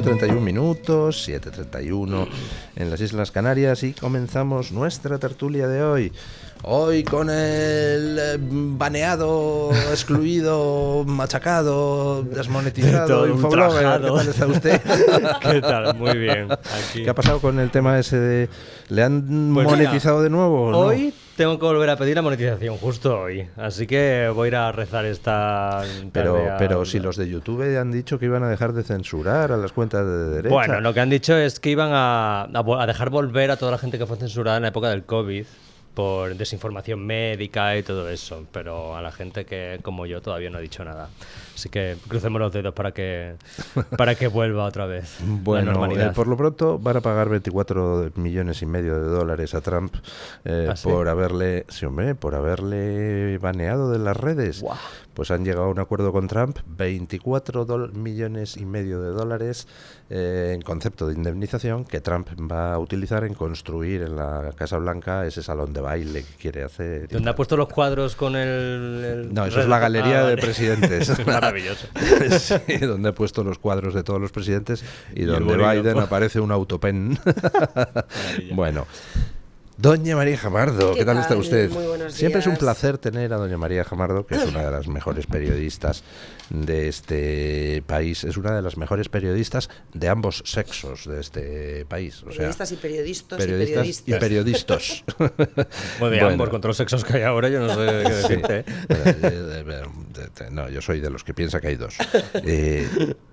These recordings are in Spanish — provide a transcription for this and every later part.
31 minutos, 7:31 en las Islas Canarias y comenzamos nuestra tertulia de hoy. Hoy con el baneado, excluido, machacado, desmonetizado, infoblogger. ¿Qué tal está usted? ¿Qué tal? Muy bien. Aquí. ¿Qué ha pasado con el tema ese de... ¿Le han monetizado de nuevo o no? Hoy tengo que volver a pedir la monetización, justo hoy. Así que voy a ir a rezar esta Pero si los de YouTube han dicho que iban a dejar de censurar a las cuentas de derecha. Bueno, lo que han dicho es que iban a dejar volver a toda la gente que fue censurada en la época del COVID por desinformación médica y todo eso, pero a la gente que, como yo, todavía no ha dicho nada. Así que crucemos los dedos para que vuelva otra vez bueno, la normalidad. Por lo pronto van a pagar 24,5 millones de dólares a Trump por haberle baneado de las redes. Wow. Pues han llegado a un acuerdo con Trump, 24,5 millones de dólares en concepto de indemnización que Trump va a utilizar en construir en la Casa Blanca ese salón de baile que quiere hacer. ¿Dónde ha puesto los cuadros con el No, eso es la galería de presidentes. Maravilloso. Sí, donde ha puesto los cuadros de todos los presidentes y donde Biden aparece un autopen. Bueno. Doña María Jamardo, ¿qué tal está usted? Muy buenos días. Siempre es un placer tener a doña María Jamardo, que es una de las mejores periodistas de este país, es una de las mejores periodistas de ambos sexos de este país. O periodistas sea, y periodistas. periodistas. Bueno, de ambos, contra los sexos que hay ahora, yo no sé qué decirte. No, yo soy de los que piensa que hay dos.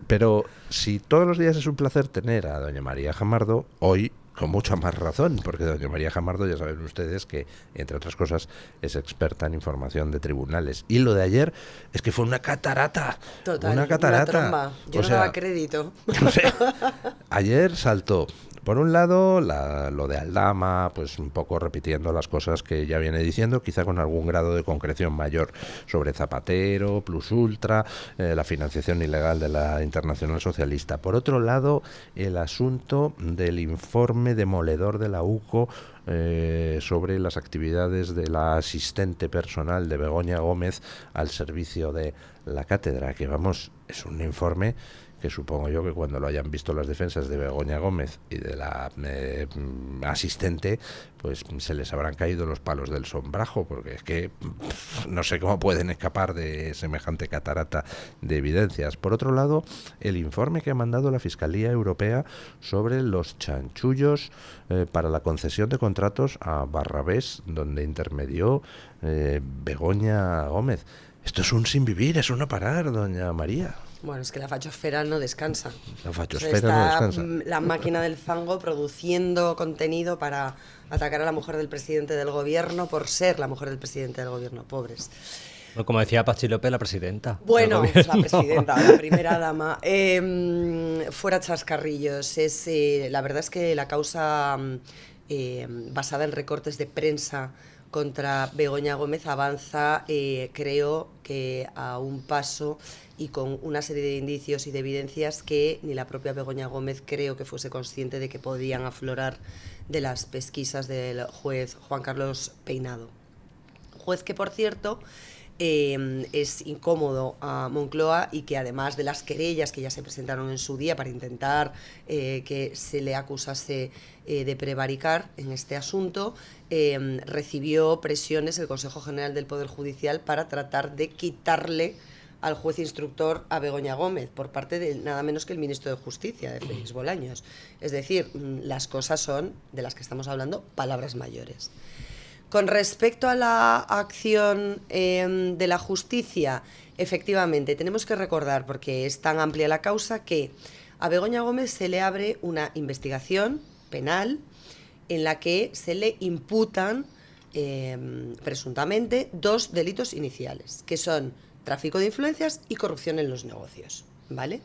Pero si todos los días es un placer tener a doña María Jamardo, hoy con mucha más razón, porque doña María Jamardo, ya saben ustedes que, entre otras cosas, es experta en información de tribunales. Y lo de ayer es que fue una catarata. Total, una catarata. Una tromba. Yo no daba crédito. No sé, ayer saltó, por un lado, lo de Aldama, pues un poco repitiendo las cosas que ya viene diciendo, quizá con algún grado de concreción mayor sobre Zapatero, Plus Ultra, la financiación ilegal de la Internacional Socialista. Por otro lado, el asunto del informe demoledor de la UCO sobre las actividades de la asistente personal de Begoña Gómez al servicio de la cátedra, que vamos, es un informe que supongo yo que cuando lo hayan visto las defensas de Begoña Gómez y de la asistente, pues se les habrán caído los palos del sombrajo, porque es que no sé cómo pueden escapar de semejante catarata de evidencias. Por otro lado, el informe que ha mandado la Fiscalía Europea sobre los chanchullos para la concesión de contratos a Barrabés, donde intermedió Begoña Gómez. Esto es un sinvivir, es un no parar, doña María. Bueno, es que la fachosfera no descansa. La fachosfera no descansa. La máquina del fango produciendo contenido para atacar a la mujer del presidente del gobierno por ser la mujer del presidente del gobierno. Pobres. Bueno, como decía Patxi López, la presidenta. Bueno, pues la presidenta, la primera dama. Fuera chascarrillos. La verdad es que la causa basada en recortes de prensa contra Begoña Gómez avanza, creo que a un paso y con una serie de indicios y de evidencias que ni la propia Begoña Gómez creo que fuese consciente de que podían aflorar de las pesquisas del juez Juan Carlos Peinado. Juez que, por cierto, es incómodo a Moncloa y que además de las querellas que ya se presentaron en su día para intentar que se le acusase de prevaricar en este asunto, recibió presiones el Consejo General del Poder Judicial para tratar de quitarle al juez instructor a Begoña Gómez por parte de nada menos que el ministro de Justicia, de Félix Bolaños. Es decir, las cosas son, de las que estamos hablando, palabras mayores. Con respecto a la acción de la justicia, efectivamente, tenemos que recordar, porque es tan amplia la causa, que a Begoña Gómez se le abre una investigación penal en la que se le imputan presuntamente 2 delitos iniciales, que son tráfico de influencias y corrupción en los negocios, ¿vale?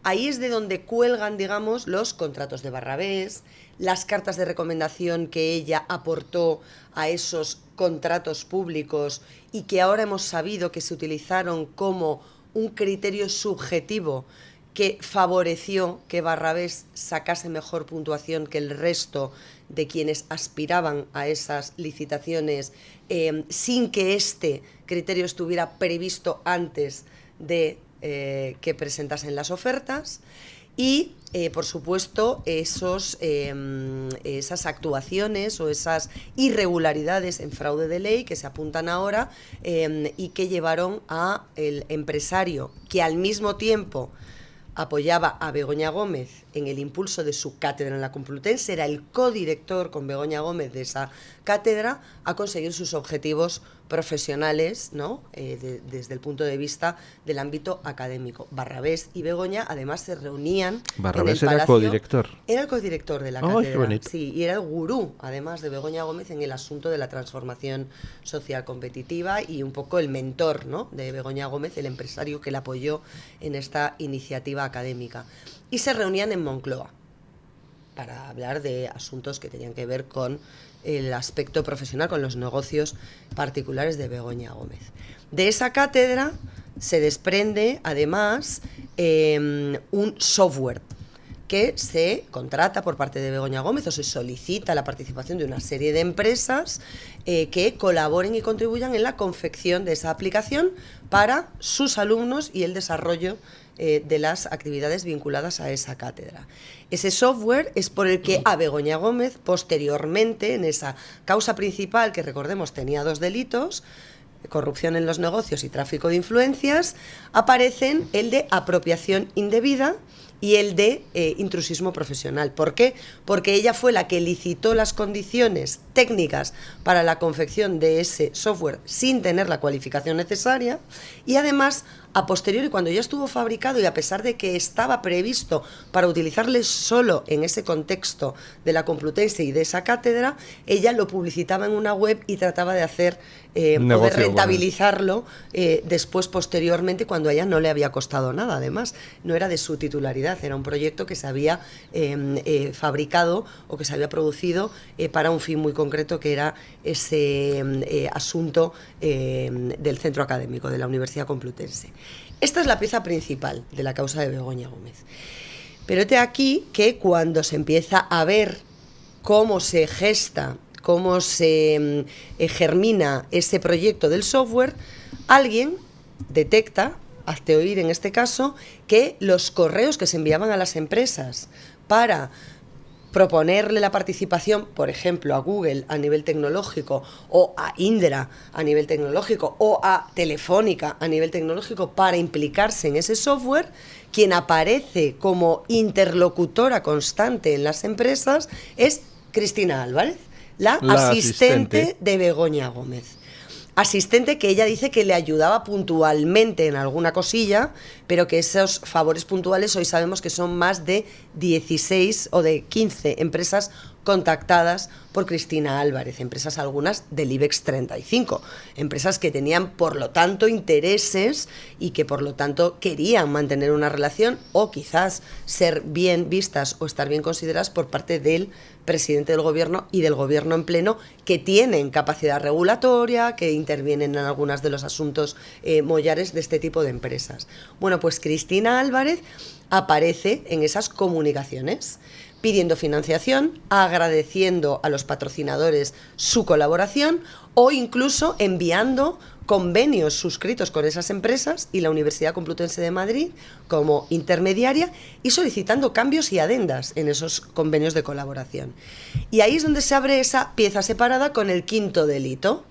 Ahí es de donde cuelgan, digamos, los contratos de Barrabés, las cartas de recomendación que ella aportó a esos contratos públicos y que ahora hemos sabido que se utilizaron como un criterio subjetivo que favoreció que Barrabés sacase mejor puntuación que el resto de quienes aspiraban a esas licitaciones sin que este criterio estuviera previsto antes de que presentasen las ofertas. Y, por supuesto, esas actuaciones o esas irregularidades en fraude de ley que se apuntan ahora y que llevaron a el empresario que al mismo tiempo apoyaba a Begoña Gómez en el impulso de su cátedra en la Complutense, era el codirector con Begoña Gómez de esa cátedra, a conseguir sus objetivos profesionales, ¿no? Desde el punto de vista del ámbito académico. Barrabés y Begoña además se reunían Barrabés en el era Palacio. codirector. Era el codirector de la ¡Ay, cátedra. qué bonito! Sí, y era el gurú, además de Begoña Gómez, en el asunto de la transformación social competitiva y un poco el mentor, ¿no?, de Begoña Gómez, el empresario que la apoyó en esta iniciativa académica. Y se reunían en Moncloa para hablar de asuntos que tenían que ver con el aspecto profesional, con los negocios particulares de Begoña Gómez. De esa cátedra se desprende, además, un software que se contrata por parte de Begoña Gómez o se solicita la participación de una serie de empresas que colaboren y contribuyan en la confección de esa aplicación para sus alumnos y el desarrollo de las actividades vinculadas a esa cátedra. Ese software es por el que a Begoña Gómez, posteriormente, en esa causa principal, que recordemos tenía 2 delitos, corrupción en los negocios y tráfico de influencias, aparecen el de apropiación indebida y el de intrusismo profesional. ¿Por qué? Porque ella fue la que licitó las condiciones técnicas para la confección de ese software sin tener la cualificación necesaria y además, a posteriori, cuando ya estuvo fabricado y a pesar de que estaba previsto para utilizarle solo en ese contexto de la Complutense y de esa cátedra, ella lo publicitaba en una web y trataba de hacer o de rentabilizarlo después, posteriormente, cuando a ella no le había costado nada. Además, no era de su titularidad, era un proyecto que se había fabricado o que se había producido para un fin muy concreto, que era ese asunto del centro académico de la Universidad Complutense. Esta es la pieza principal de la causa de Begoña Gómez. Pero hete aquí que cuando se empieza a ver cómo se gesta, cómo se germina ese proyecto del software, alguien detecta, hazte oír en este caso, que los correos que se enviaban a las empresas para proponerle la participación, por ejemplo, a Google a nivel tecnológico, o a Indra a nivel tecnológico, o a Telefónica a nivel tecnológico para implicarse en ese software, quien aparece como interlocutora constante en las empresas es Cristina Álvarez, la asistente de Begoña Gómez. Asistente que ella dice que le ayudaba puntualmente en alguna cosilla, pero que esos favores puntuales hoy sabemos que son más de 16 o de 15 empresas contactadas por Cristina Álvarez, empresas algunas del IBEX 35, empresas que tenían, por lo tanto, intereses y que, por lo tanto, querían mantener una relación o quizás ser bien vistas o estar bien consideradas por parte del presidente del gobierno y del gobierno en pleno, que tienen capacidad regulatoria, que intervienen en algunos de los asuntos mollares de este tipo de empresas. Bueno, pues Cristina Álvarez aparece en esas comunicaciones pidiendo financiación, agradeciendo a los patrocinadores su colaboración o incluso enviando convenios suscritos con esas empresas y la Universidad Complutense de Madrid como intermediaria y solicitando cambios y adendas en esos convenios de colaboración. Y ahí es donde se abre esa pieza separada con el quinto delito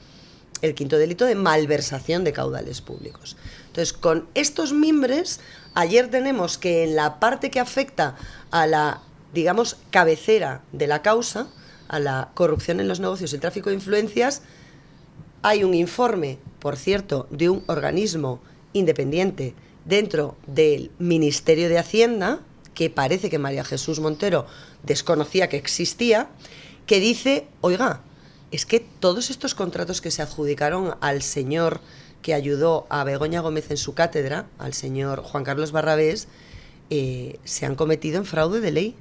de malversación de caudales públicos. Entonces, con estos mimbres, ayer tenemos que en la parte que afecta a la, digamos, cabecera de la causa, a la corrupción en los negocios y el tráfico de influencias, hay un informe, por cierto, de un organismo independiente dentro del Ministerio de Hacienda, que parece que María Jesús Montero desconocía que existía, que dice, oiga, es que todos estos contratos que se adjudicaron al señor que ayudó a Begoña Gómez en su cátedra, al señor Juan Carlos Barrabés, se han cometido en fraude de ley.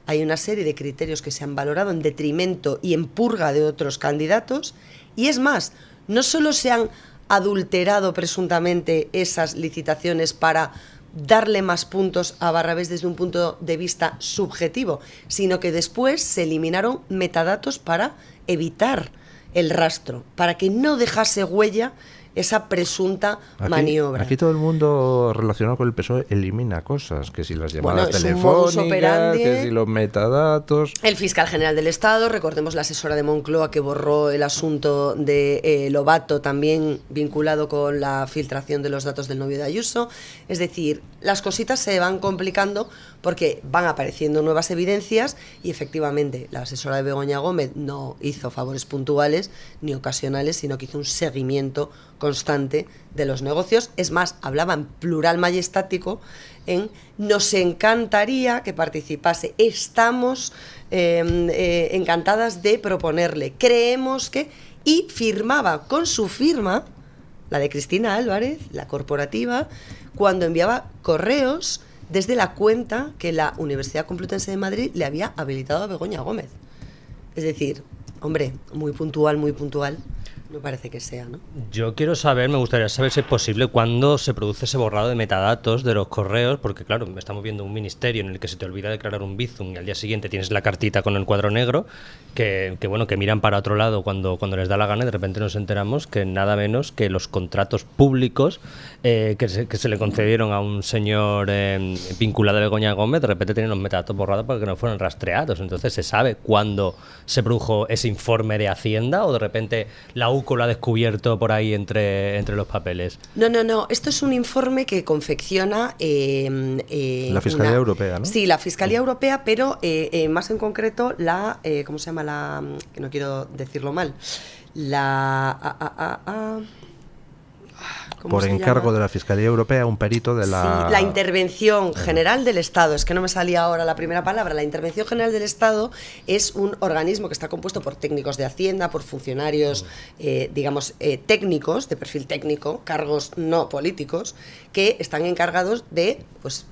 Hay una serie de criterios que se han valorado en detrimento y en purga de otros candidatos, y es más, no solo se han adulterado presuntamente esas licitaciones para darle más puntos a Barrabés desde un punto de vista subjetivo, sino que después se eliminaron metadatos para evitar el rastro, para que no dejase huella esa presunta maniobra. Aquí todo el mundo relacionado con el PSOE elimina cosas, que si las llamadas es un modus telefónicas, operandi. que si los metadatos. El fiscal general del Estado, recordemos la asesora de Moncloa que borró el asunto de Lobato, también vinculado con la filtración de los datos del novio de Ayuso. Es decir, las cositas se van complicando porque van apareciendo nuevas evidencias y efectivamente la asesora de Begoña Gómez no hizo favores puntuales ni ocasionales, sino que hizo un seguimiento constante de los negocios. Es más, hablaba en plural majestático en nos encantaría que participase, estamos encantadas de proponerle, creemos que... Y firmaba con su firma, la de Cristina Álvarez, la corporativa, cuando enviaba correos desde la cuenta que la Universidad Complutense de Madrid le había habilitado a Begoña Gómez. Es decir, hombre, muy puntual, no parece que sea, ¿no? Yo quiero saber, me gustaría saber si es posible cuándo se produce ese borrado de metadatos de los correos, porque claro, estamos viendo un ministerio en el que se te olvida declarar un bizum y al día siguiente tienes la cartita con el cuadro negro, que miran para otro lado cuando les da la gana y de repente nos enteramos que nada menos que los contratos públicos que se le concedieron a un señor vinculado a Begoña Gómez, de repente tienen los metadatos borrados para que no fueran rastreados. Entonces, ¿se sabe cuándo se produjo ese informe de Hacienda o de repente la UCO lo ha descubierto por ahí entre los papeles? No. Esto es un informe que confecciona... la Fiscalía Europea, ¿no? Sí, la Fiscalía Europea, pero más en concreto la... ¿cómo se llama la...? Que no quiero decirlo mal. Por encargo de la Fiscalía Europea, un perito de la... Sí, la Intervención General del Estado, es que no me salía ahora la primera palabra. La Intervención General del Estado es un organismo que está compuesto por técnicos de Hacienda, por funcionarios, técnicos, de perfil técnico, cargos no políticos, que están encargados de, pues,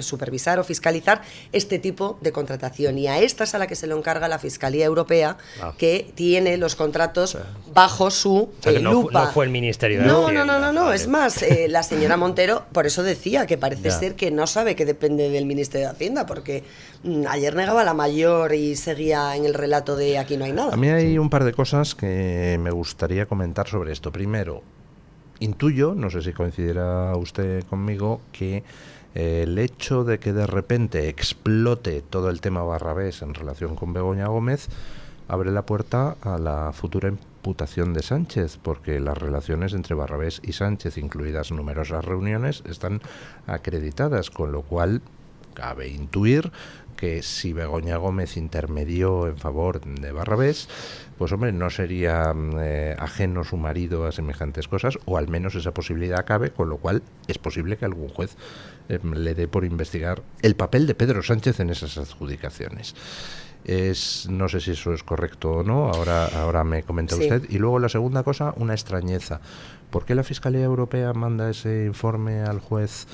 supervisar o fiscalizar este tipo de contratación, y a esta es a la que se lo encarga la Fiscalía Europea, que tiene los contratos bajo su lupa. No fue el Ministerio de Hacienda. No. Vale. Es más, la señora Montero por eso decía que parece ser que no sabe que depende del Ministerio de Hacienda, porque ayer negaba la mayor y seguía en el relato de aquí no hay nada. A mí hay un par de cosas que me gustaría comentar sobre esto. Primero, intuyo, no sé si coincidirá usted conmigo, que el hecho de que de repente explote todo el tema Barrabés en relación con Begoña Gómez abre la puerta a la futura imputación de Sánchez, porque las relaciones entre Barrabés y Sánchez, incluidas numerosas reuniones, están acreditadas, con lo cual cabe intuir que si Begoña Gómez intermedió en favor de Barrabés, pues hombre, no sería ajeno su marido a semejantes cosas, o al menos esa posibilidad cabe, con lo cual es posible que algún juez le dé por investigar el papel de Pedro Sánchez en esas adjudicaciones. No sé si eso es correcto o no, ahora me comenta usted. Y luego la segunda cosa, una extrañeza. ¿Por qué la Fiscalía Europea manda ese informe al juez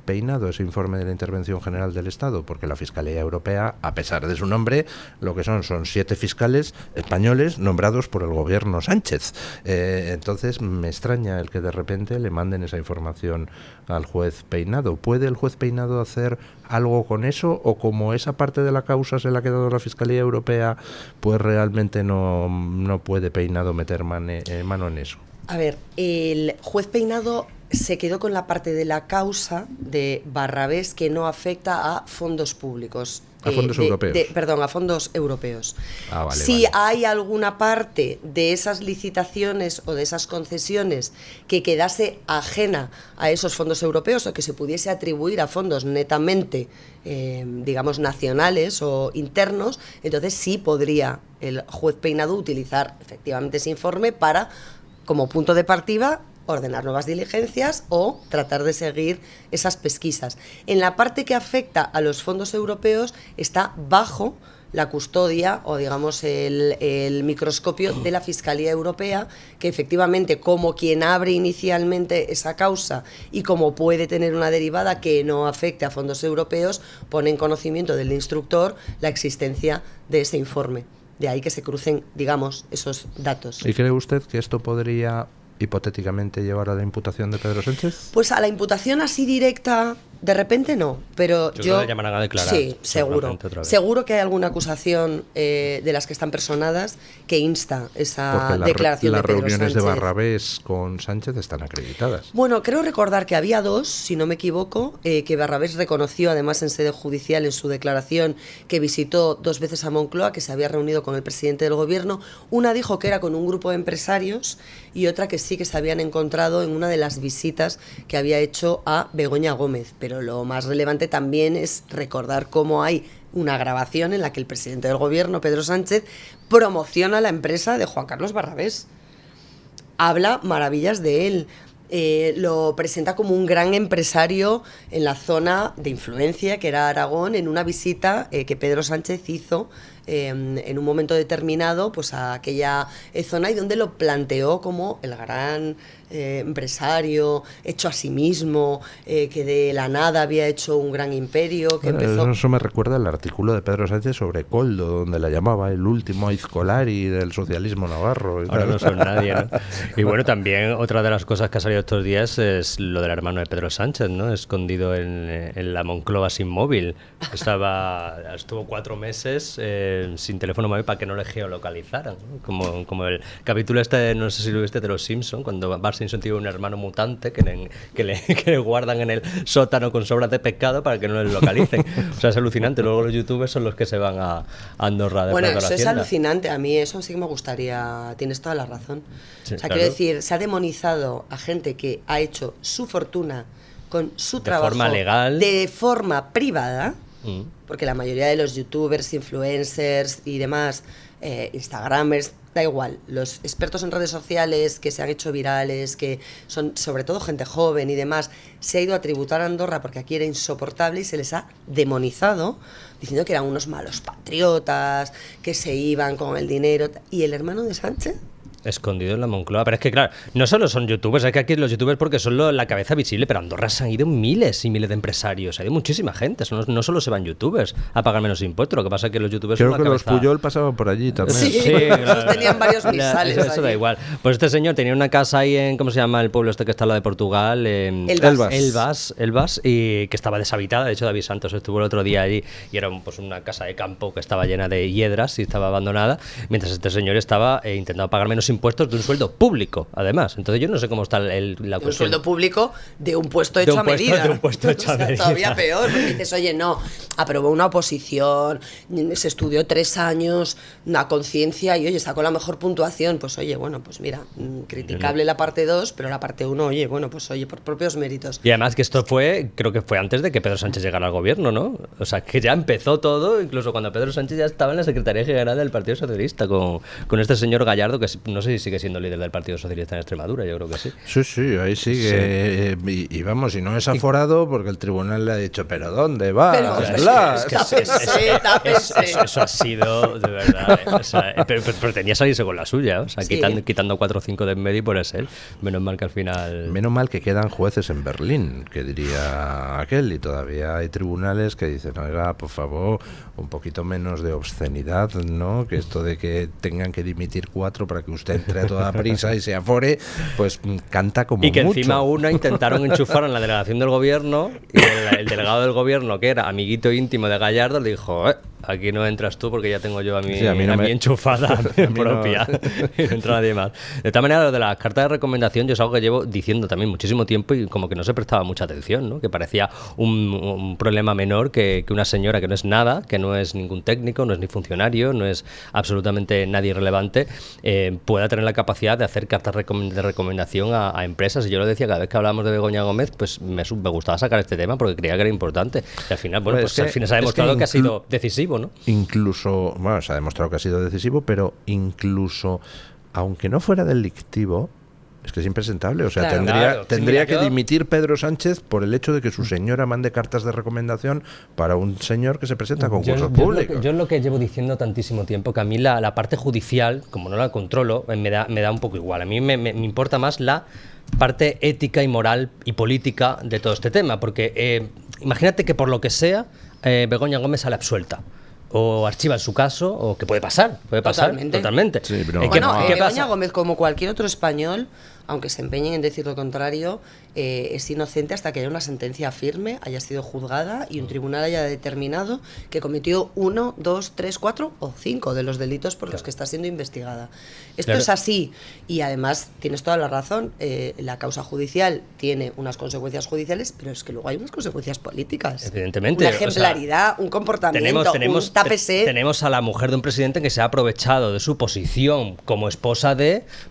Peinado, ese informe de la Intervención General del Estado? Porque la Fiscalía Europea, a pesar de su nombre, lo que son 7 fiscales españoles nombrados por el gobierno Sánchez. Entonces me extraña el que de repente le manden esa información al juez Peinado. ¿Puede el juez Peinado hacer algo con eso, o como esa parte de la causa se la ha quedado la Fiscalía Europea, pues realmente no puede Peinado meter mano en eso? A ver, el juez Peinado se quedó con la parte de la causa de Barrabés que no afecta a fondos públicos. A fondos europeos. A fondos europeos. Vale, si vale. hay alguna parte de esas licitaciones o de esas concesiones que quedase ajena a esos fondos europeos, o que se pudiese atribuir a fondos netamente, nacionales o internos, entonces sí podría el juez Peinado utilizar efectivamente ese informe para, como punto de partida, ordenar nuevas diligencias o tratar de seguir esas pesquisas. En la parte que afecta a los fondos europeos está bajo la custodia o digamos el microscopio de la Fiscalía Europea, que efectivamente, como quien abre inicialmente esa causa y como puede tener una derivada que no afecte a fondos europeos, pone en conocimiento del instructor la existencia de ese informe. De ahí que se crucen, digamos, esos datos. ¿Y cree usted que esto podría hipotéticamente llevar a la imputación de Pedro Sánchez? Pues a la imputación así directa, de repente no, pero Yo creo que le llamarán a declarar. Sí, seguro. Seguro que hay alguna acusación de las que están personadas que insta esa declaración de Pedro Sánchez. Las reuniones de Barrabés con Sánchez están acreditadas. Bueno, creo recordar que había dos, si no me equivoco, que Barrabés reconoció además en sede judicial en su declaración que visitó 2 veces a Moncloa, que se había reunido con el presidente del gobierno. Una dijo que era con un grupo de empresarios y otra que sí que se habían encontrado en una de las visitas que había hecho a Begoña Gómez. Pero lo más relevante también es recordar cómo hay una grabación en la que el presidente del gobierno, Pedro Sánchez, promociona la empresa de Juan Carlos Barrabés. Habla maravillas de él. Lo presenta como un gran empresario en la zona de influencia que era Aragón, en una visita que Pedro Sánchez hizo en un momento determinado pues a aquella zona, y donde lo planteó como el gran empresario hecho a sí mismo, que de la nada había hecho un gran imperio, que empezó... Eso me recuerda al artículo de Pedro Sánchez sobre Koldo, donde la llamaba el último Aizkolari del socialismo navarro. Ahora no son nadie, ¿no? Y bueno, también otra de las cosas que ha salido estos días es lo del hermano de Pedro Sánchez, ¿no? Escondido en la Moncloa sin móvil. Estuvo 4 meses sin teléfono móvil para que no le geolocalizaran, ¿no? Como el capítulo no sé si lo viste, de Los Simpson, cuando Bart Simpson tiene un hermano mutante que le guardan en el sótano con sobras de pescado para que no le localicen. O sea, es alucinante. Luego los youtubers son los que se van a Andorra de Bueno, eso es alucinante. A mí eso sí que me gustaría. Tienes toda la razón. Sí, o sea, claro. Quiero decir, se ha demonizado a gente que ha hecho su fortuna con su trabajo de forma legal, de forma privada, porque la mayoría de los youtubers, influencers y demás, instagramers, da igual, los expertos en redes sociales que se han hecho virales, que son sobre todo gente joven y demás, se ha ido a tributar a Andorra porque aquí era insoportable y se les ha demonizado diciendo que eran unos malos patriotas, que se iban con el dinero. ¿Y el hermano de Sánchez? Escondido en la Moncloa. Pero es que, claro, no solo son youtubers, es que aquí los youtubers porque son la cabeza visible, pero a Andorra se han ido miles y miles de empresarios, se ha ido muchísima gente, no solo se van youtubers a pagar menos impuestos, lo que pasa es que los youtubers creo son la que cabeza... los Puyol pasaban por allí también. Sí, claro. Tenían varios misales Eso allí. da igual. Pues este señor tenía una casa ahí en, ¿cómo se llama el pueblo este que está al lado de Portugal? Elvas, y que estaba deshabitada. De hecho, David Santos estuvo el otro día allí y era pues una casa de campo que estaba llena de hiedras y estaba abandonada, mientras este señor estaba intentando pagar menos impuestos de un sueldo público, además. Entonces yo no sé cómo está la cuestión. Un sueldo público de un puesto hecho a medida. De un puesto hecho a medida. Todavía peor, porque dices, oye, no, aprobó una oposición, se estudió 3 años, una conciencia y, oye, sacó la mejor puntuación. Pues, oye, bueno, pues mira, criticable la parte 2, pero la parte 1, oye, bueno, pues oye, por propios méritos. Y además que esto creo que fue antes de que Pedro Sánchez llegara al gobierno, ¿no? O sea, que ya empezó todo, incluso cuando Pedro Sánchez ya estaba en la Secretaría General del Partido Socialista, con este señor Gallardo, que no sé si sigue siendo líder del Partido Socialista en Extremadura, yo creo que sí. Sí, ahí sigue. Sí. Y vamos, y no es aforado porque el tribunal le ha dicho, ¿pero dónde va? Eso ha sido, de verdad. O sea, pero tenía que salirse con la suya, o sea, sí. quitando 4 o 5 de en medio y por ser él. Menos mal que al final... Menos mal que quedan jueces en Berlín, que diría aquel, y todavía hay tribunales que dicen, oiga, por favor, un poquito menos de obscenidad, ¿no? Que esto de que tengan que dimitir 4 para que usted entre a toda prisa y se afore, pues canta como mucho. Y que encima intentaron enchufar en la delegación del gobierno, y el delegado del gobierno, que era amiguito íntimo de Gallardo, le dijo, aquí no entras tú porque ya tengo yo a mi enchufada propia y no entra nadie más. De tal manera, lo de las cartas de recomendación yo es algo que llevo diciendo también muchísimo tiempo y como que no se prestaba mucha atención, ¿no? Que parecía un problema menor que una señora que no es nada, que no es ningún técnico, no es ni funcionario, no es absolutamente nadie relevante, pueda tener la capacidad de hacer cartas de recomendación a empresas. Y yo lo decía cada vez que hablábamos de Begoña Gómez, pues me gustaba sacar este tema porque creía que era importante. Y al final, bueno, pues al final se ha demostrado que ha sido decisivo, ¿no? Incluso, bueno, se ha demostrado que ha sido decisivo, pero incluso, aunque no fuera delictivo, es que es impresentable. O sea, tendría que dimitir Pedro Sánchez por el hecho de que su señora mande cartas de recomendación para un señor que se presenta a concursos públicos. Yo es lo que llevo diciendo tantísimo tiempo, que a mí la parte judicial, como no la controlo, me da un poco igual. A mí me importa más la parte ética y moral y política de todo este tema, porque imagínate que por lo que sea Begoña Gómez sale absuelta o archivan su caso, o que puede pasar totalmente. Sí, pero... Begoña Gómez, como cualquier otro español, aunque se empeñen en decir lo contrario, es inocente hasta que haya una sentencia firme, haya sido juzgada y un tribunal haya determinado que cometió 1, 2, 3, 4 o 5 de los delitos por los que está siendo investigada. Esto es así, y además tienes toda la razón, la causa judicial tiene unas consecuencias judiciales, pero es que luego hay unas consecuencias políticas. Evidentemente. Una ejemplaridad, un comportamiento, un tápese. Tenemos a la mujer de un presidente que se ha aprovechado de su posición como esposa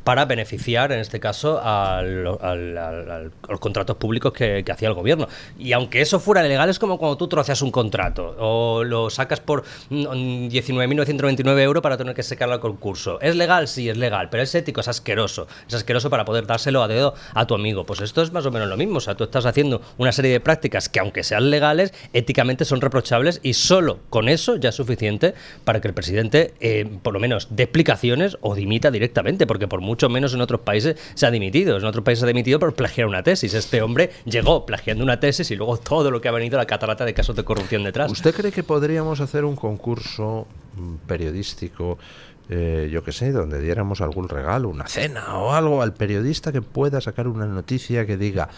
para beneficiar, en este caso, a los contratos públicos que hacía el gobierno. Y aunque eso fuera ilegal, es como cuando tú troceas un contrato o lo sacas por 19.999 euros para tener que sacarlo al concurso. ¿Es legal? Sí, es legal, pero es ético, es asqueroso. Es asqueroso para poder dárselo a dedo a tu amigo. Pues esto es más o menos lo mismo. O sea, tú estás haciendo una serie de prácticas que, aunque sean legales, éticamente son reprochables, y solo con eso ya es suficiente para que el presidente, por lo menos, dé explicaciones o dimita directamente, porque por mucho menos en otros países se ha dimitido. En otros países se ha dimitido por plagiar una tesis. Este hombre llegó plagiando una tesis y luego todo lo que ha venido, la catarata de casos de corrupción detrás. ¿Usted cree que podríamos hacer un concurso periodístico, yo qué sé, donde diéramos algún regalo, una cena o algo al periodista que pueda sacar una noticia que diga: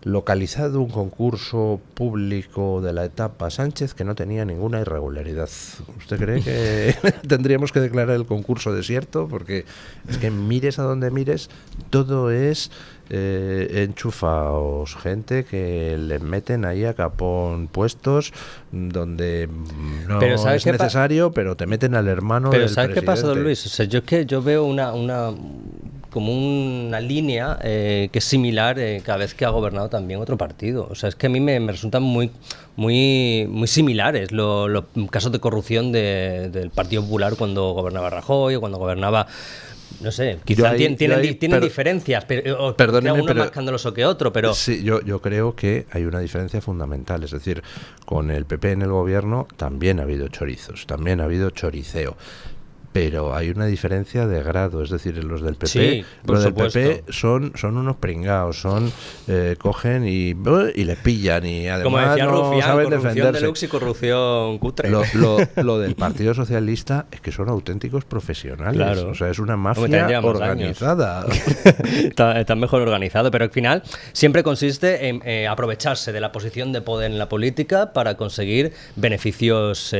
localizado un concurso público de la etapa Sánchez que no tenía ninguna irregularidad? ¿Usted cree que tendríamos que declarar el concurso desierto? Porque es que mires a donde mires, todo es enchufaos, gente que le meten ahí a capón puestos donde no es necesario, pero te meten al hermano del presidente. ¿Sabes qué pasa, don Luis? O sea, yo veo como una línea que es similar cada vez que ha gobernado también otro partido. O sea, es que a mí me resultan muy similares los casos de corrupción del Partido Popular cuando gobernaba Rajoy o cuando gobernaba... No sé, quizás tienen diferencias, pero uno más escandaloso que otro, pero... Sí, yo creo que hay una diferencia fundamental. Es decir, con el PP en el gobierno también ha habido chorizos, también ha hado choriceo. Pero hay una diferencia de grado, es decir, los del PP, sí, los del PP son unos pringados, cogen y le pillan, y además como decía no Rufián, saben corrupción defenderse. Deluxe y corrupción cutre. Lo del Partido Socialista es que son auténticos profesionales, claro. O sea, es una mafia organizada. Está mejor organizado, pero al final siempre consiste en aprovecharse de la posición de poder en la política para conseguir beneficios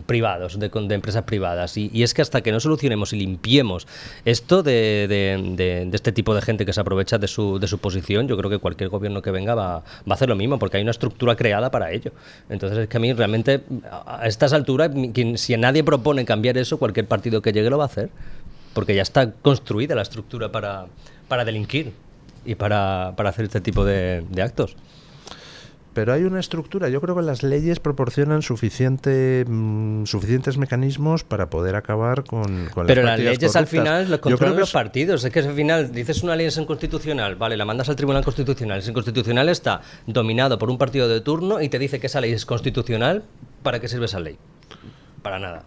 privados, de empresas privadas, y es que hasta que no solucionemos y limpiemos esto de este tipo de gente que se aprovecha de su posición, yo creo que cualquier gobierno que venga va a hacer lo mismo, porque hay una estructura creada para ello. Entonces es que a mí realmente a estas alturas, si nadie propone cambiar eso, cualquier partido que llegue lo va a hacer, porque ya está construida la estructura para delinquir y para hacer este tipo de actos. Pero hay una estructura. Yo creo que las leyes proporcionan suficientes mecanismos para poder acabar con las Pero las prácticas leyes corruptas. al final los controlan los partidos. Es que al final dices una ley es inconstitucional, vale, la mandas al Tribunal Constitucional. El Inconstitucional está dominado por un partido de turno y te dice que esa ley es constitucional. ¿Para qué sirve esa ley? Para nada.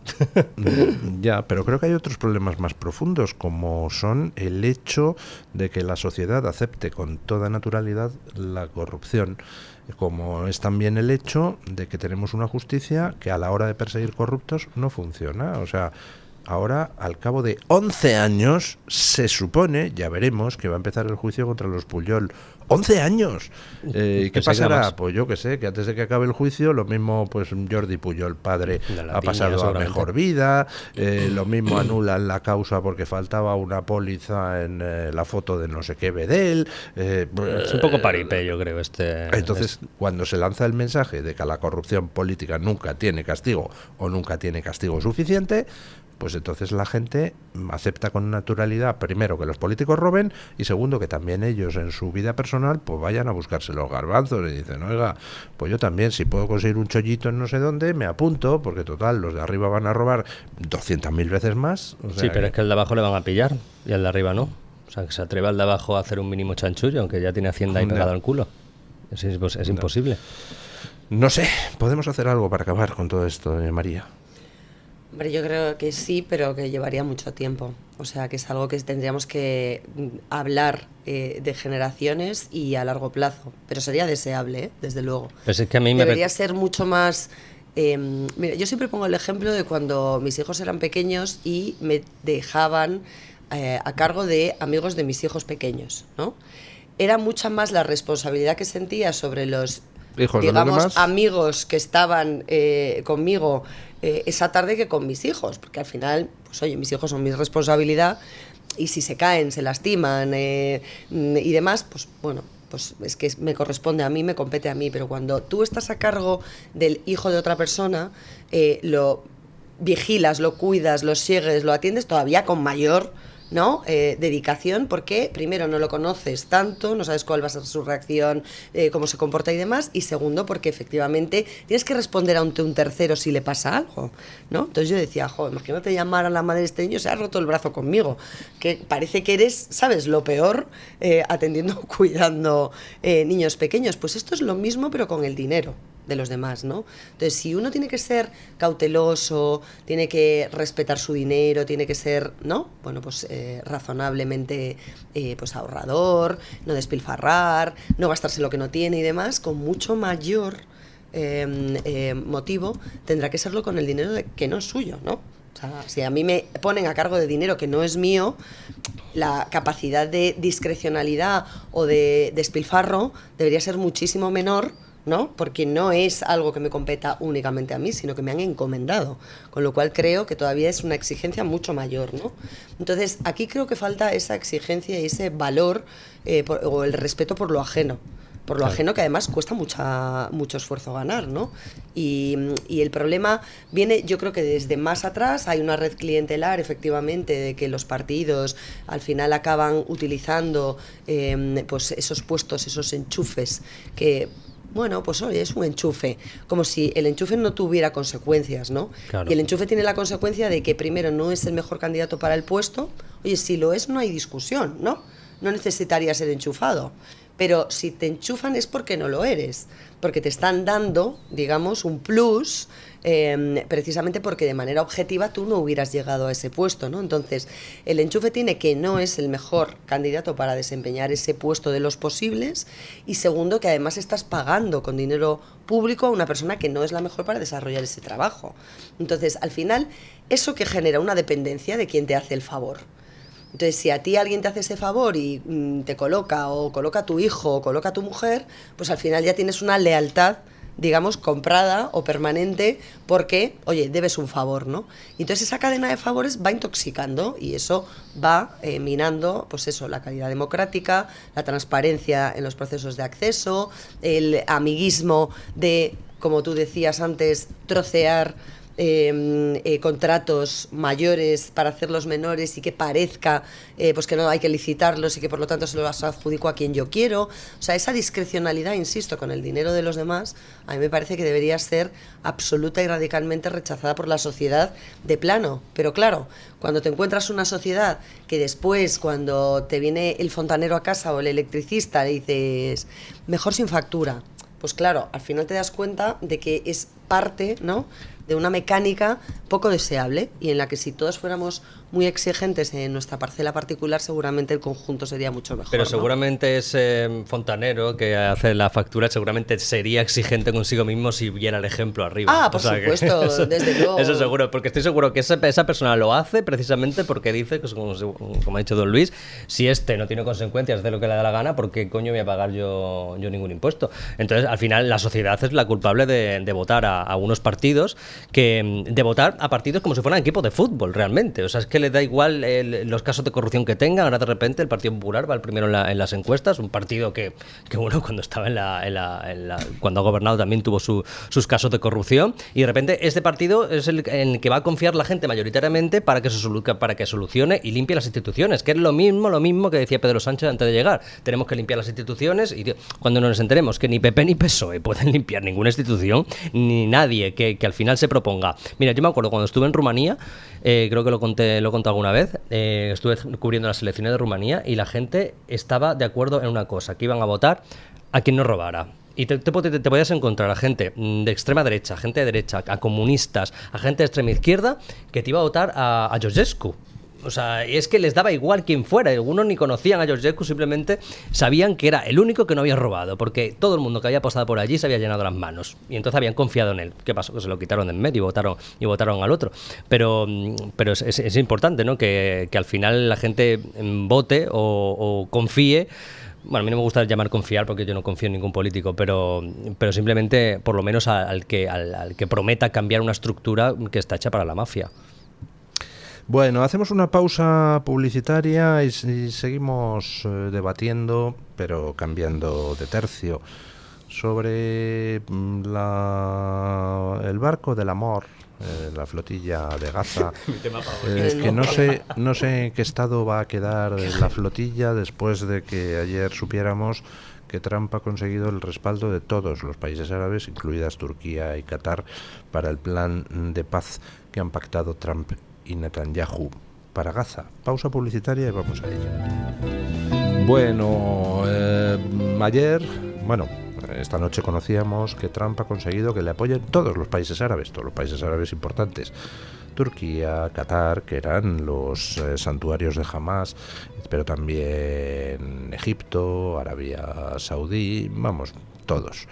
Ya, pero creo que hay otros problemas más profundos, como son el hecho de que la sociedad acepte con toda naturalidad la corrupción, como es también el hecho de que tenemos una justicia que a la hora de perseguir corruptos no funciona. O sea, ahora, al cabo de 11 años, se supone, ya veremos, que va a empezar el juicio contra los Pujol. ¡11 años! ¿Y qué pasará? Pues yo qué sé, que antes de que acabe el juicio, lo mismo, pues Jordi Pujol, padre, ha pasado a mejor vida, lo mismo anulan la causa porque faltaba una póliza en la foto de no sé qué Bedel. Es un poco paripé, yo creo. Entonces, cuando se lanza el mensaje de que la corrupción política nunca tiene castigo o nunca tiene castigo suficiente, pues entonces la gente acepta con naturalidad, primero, que los políticos roben, y segundo, que también ellos en su vida personal pues vayan a buscarse los garbanzos y dicen: oiga, pues yo también, si puedo conseguir un chollito en no sé dónde, me apunto, porque total, los de arriba van a robar 200.000 veces más. O sea, sí, pero es que el de abajo le van a pillar y el de arriba no. O sea, que se atreva el de abajo a hacer un mínimo chanchullo, aunque ya tiene Hacienda ahí pegado al culo. Es imposible. No sé, podemos hacer algo para acabar con todo esto, María. Hombre, yo creo que sí, pero que llevaría mucho tiempo. O sea, que es algo que tendríamos que hablar de generaciones y a largo plazo. Pero sería deseable, desde luego. Pues es que a mí debería ser mucho más... mira, yo siempre pongo el ejemplo de cuando mis hijos eran pequeños y me dejaban a cargo de amigos de mis hijos pequeños, ¿no? Era mucha más la responsabilidad que sentía sobre los, hijos, digamos, amigos que estaban conmigo esa tarde que con mis hijos, porque al final, pues oye, mis hijos son mi responsabilidad y si se caen, se lastiman y demás, pues bueno, pues es que me corresponde a mí, me compete a mí, pero cuando tú estás a cargo del hijo de otra persona, lo vigilas, lo cuidas, lo sigues, lo atiendes todavía con mayor, ¿no? Dedicación, porque primero no lo conoces tanto, no sabes cuál va a ser su reacción, cómo se comporta y demás, y segundo porque efectivamente tienes que responder ante un tercero si le pasa algo, ¿no? Entonces yo decía, imagínate llamar a la madre de este niño, se ha roto el brazo conmigo, que parece que eres, ¿sabes?, lo peor atendiendo, cuidando niños pequeños. Pues esto es lo mismo pero con el dinero de los demás, ¿no? Entonces, si uno tiene que ser cauteloso, tiene que respetar su dinero, tiene que ser, ¿no? Bueno, pues razonablemente pues ahorrador, no despilfarrar, no gastarse lo que no tiene y demás, con mucho mayor motivo tendrá que serlo con el dinero que no es suyo, ¿no? O sea, si a mí me ponen a cargo de dinero que no es mío, la capacidad de discrecionalidad o de despilfarro debería ser muchísimo menor, ¿no? Porque no es algo que me competa únicamente a mí, sino que me han encomendado, con lo cual creo que todavía es una exigencia mucho mayor, ¿no? Entonces, aquí creo que falta esa exigencia y ese valor o el respeto por lo ajeno. Por lo ajeno, que además cuesta mucho esfuerzo ganar, ¿no? Y el problema viene, yo creo que desde más atrás hay una red clientelar, efectivamente, de que los partidos al final acaban utilizando pues esos puestos, esos enchufes que... Bueno, pues oye, es un enchufe, como si el enchufe no tuviera consecuencias, ¿no? Claro. Y el enchufe tiene la consecuencia de que primero no es el mejor candidato para el puesto. Oye, si lo es no hay discusión, ¿no? No necesitaría ser enchufado. Pero si te enchufan es porque no lo eres, porque te están dando, digamos, un plus, precisamente porque de manera objetiva tú no hubieras llegado a ese puesto, ¿no? Entonces, el enchufe tiene que no es el mejor candidato para desempeñar ese puesto de los posibles, y segundo, que además estás pagando con dinero público a una persona que no es la mejor para desarrollar ese trabajo. Entonces, al final, eso que genera una dependencia de quien te hace el favor. Entonces, si a ti alguien te hace ese favor y te coloca, o coloca a tu hijo, o coloca a tu mujer, pues al final ya tienes una lealtad, digamos, comprada o permanente, porque, oye, debes un favor, ¿no? Y entonces esa cadena de favores va intoxicando y eso va minando, pues eso, la calidad democrática, la transparencia en los procesos de acceso, el amiguismo de, como tú decías antes, trocear contratos mayores para hacerlos menores y que parezca pues que no hay que licitarlos y que por lo tanto se los adjudico a quien yo quiero. O sea, esa discrecionalidad, insisto, con el dinero de los demás, a mí me parece que debería ser absoluta y radicalmente rechazada por la sociedad de plano. Pero claro, cuando te encuentras una sociedad que después, cuando te viene el fontanero a casa o el electricista, le dices, mejor sin factura. Pues claro, al final te das cuenta de que es parte, ¿no?, de una mecánica poco deseable y en la que si todos fuéramos muy exigentes en nuestra parcela particular, seguramente el conjunto sería mucho mejor. Pero ¿no? seguramente ese fontanero que hace la factura seguramente sería exigente consigo mismo si viera el ejemplo arriba. Ah, por supuesto, eso, desde luego. Eso seguro, porque estoy seguro que esa persona lo hace precisamente porque dice, que como ha dicho don Luis, si este no tiene consecuencias de lo que le da la gana, ¿por qué coño voy a pagar yo ningún impuesto? Entonces, al final, la sociedad es la culpable de votar a unos partidos, de votar a partidos como si fueran equipos de fútbol, realmente. O sea, es que les da igual los casos de corrupción que tengan. Ahora, de repente, el Partido Popular va el primero en las encuestas, un partido que bueno, cuando estaba cuando ha gobernado también tuvo sus casos de corrupción, y de repente este partido es en el que va a confiar la gente mayoritariamente para que solucione y limpie las instituciones, que es lo mismo que decía Pedro Sánchez antes de llegar. Tenemos que limpiar las instituciones, y cuando nos enteremos que ni PP ni PSOE pueden limpiar ninguna institución, ni nadie que al final se proponga. Mira, yo me acuerdo cuando estuve en Rumanía, creo que lo conté alguna vez, estuve cubriendo las elecciones de Rumanía y la gente estaba de acuerdo en una cosa, que iban a votar a quien no robara. Y te podías encontrar a gente de extrema derecha, gente de derecha, a comunistas, a gente de extrema izquierda, que te iba a votar a Georgescu. O sea, es que les daba igual quién fuera. Algunos ni conocían a Georgescu, simplemente sabían que era el único que no había robado, porque todo el mundo que había pasado por allí se había llenado las manos. Y entonces habían confiado en él. ¿Qué pasó? Que se lo quitaron de en medio y votaron al otro. Pero es importante, ¿no? Que al final la gente vote o confíe. Bueno, a mí no me gusta llamar confiar porque yo no confío en ningún político, pero simplemente por lo menos al que prometa cambiar una estructura que está hecha para la mafia. Bueno, hacemos una pausa publicitaria y seguimos debatiendo, pero cambiando de tercio, sobre el barco del amor, la flotilla de Gaza. Que no sé en qué estado va a quedar la flotilla después de que ayer supiéramos que Trump ha conseguido el respaldo de todos los países árabes, incluidas Turquía y Qatar, para el plan de paz que han pactado Trump y Netanyahu para Gaza. Pausa publicitaria y vamos a ello. Bueno, esta noche conocíamos que Trump ha conseguido que le apoyen todos los países árabes importantes. Turquía, Qatar, que eran los santuarios de Hamás, pero también Egipto, Arabia Saudí, vamos, todos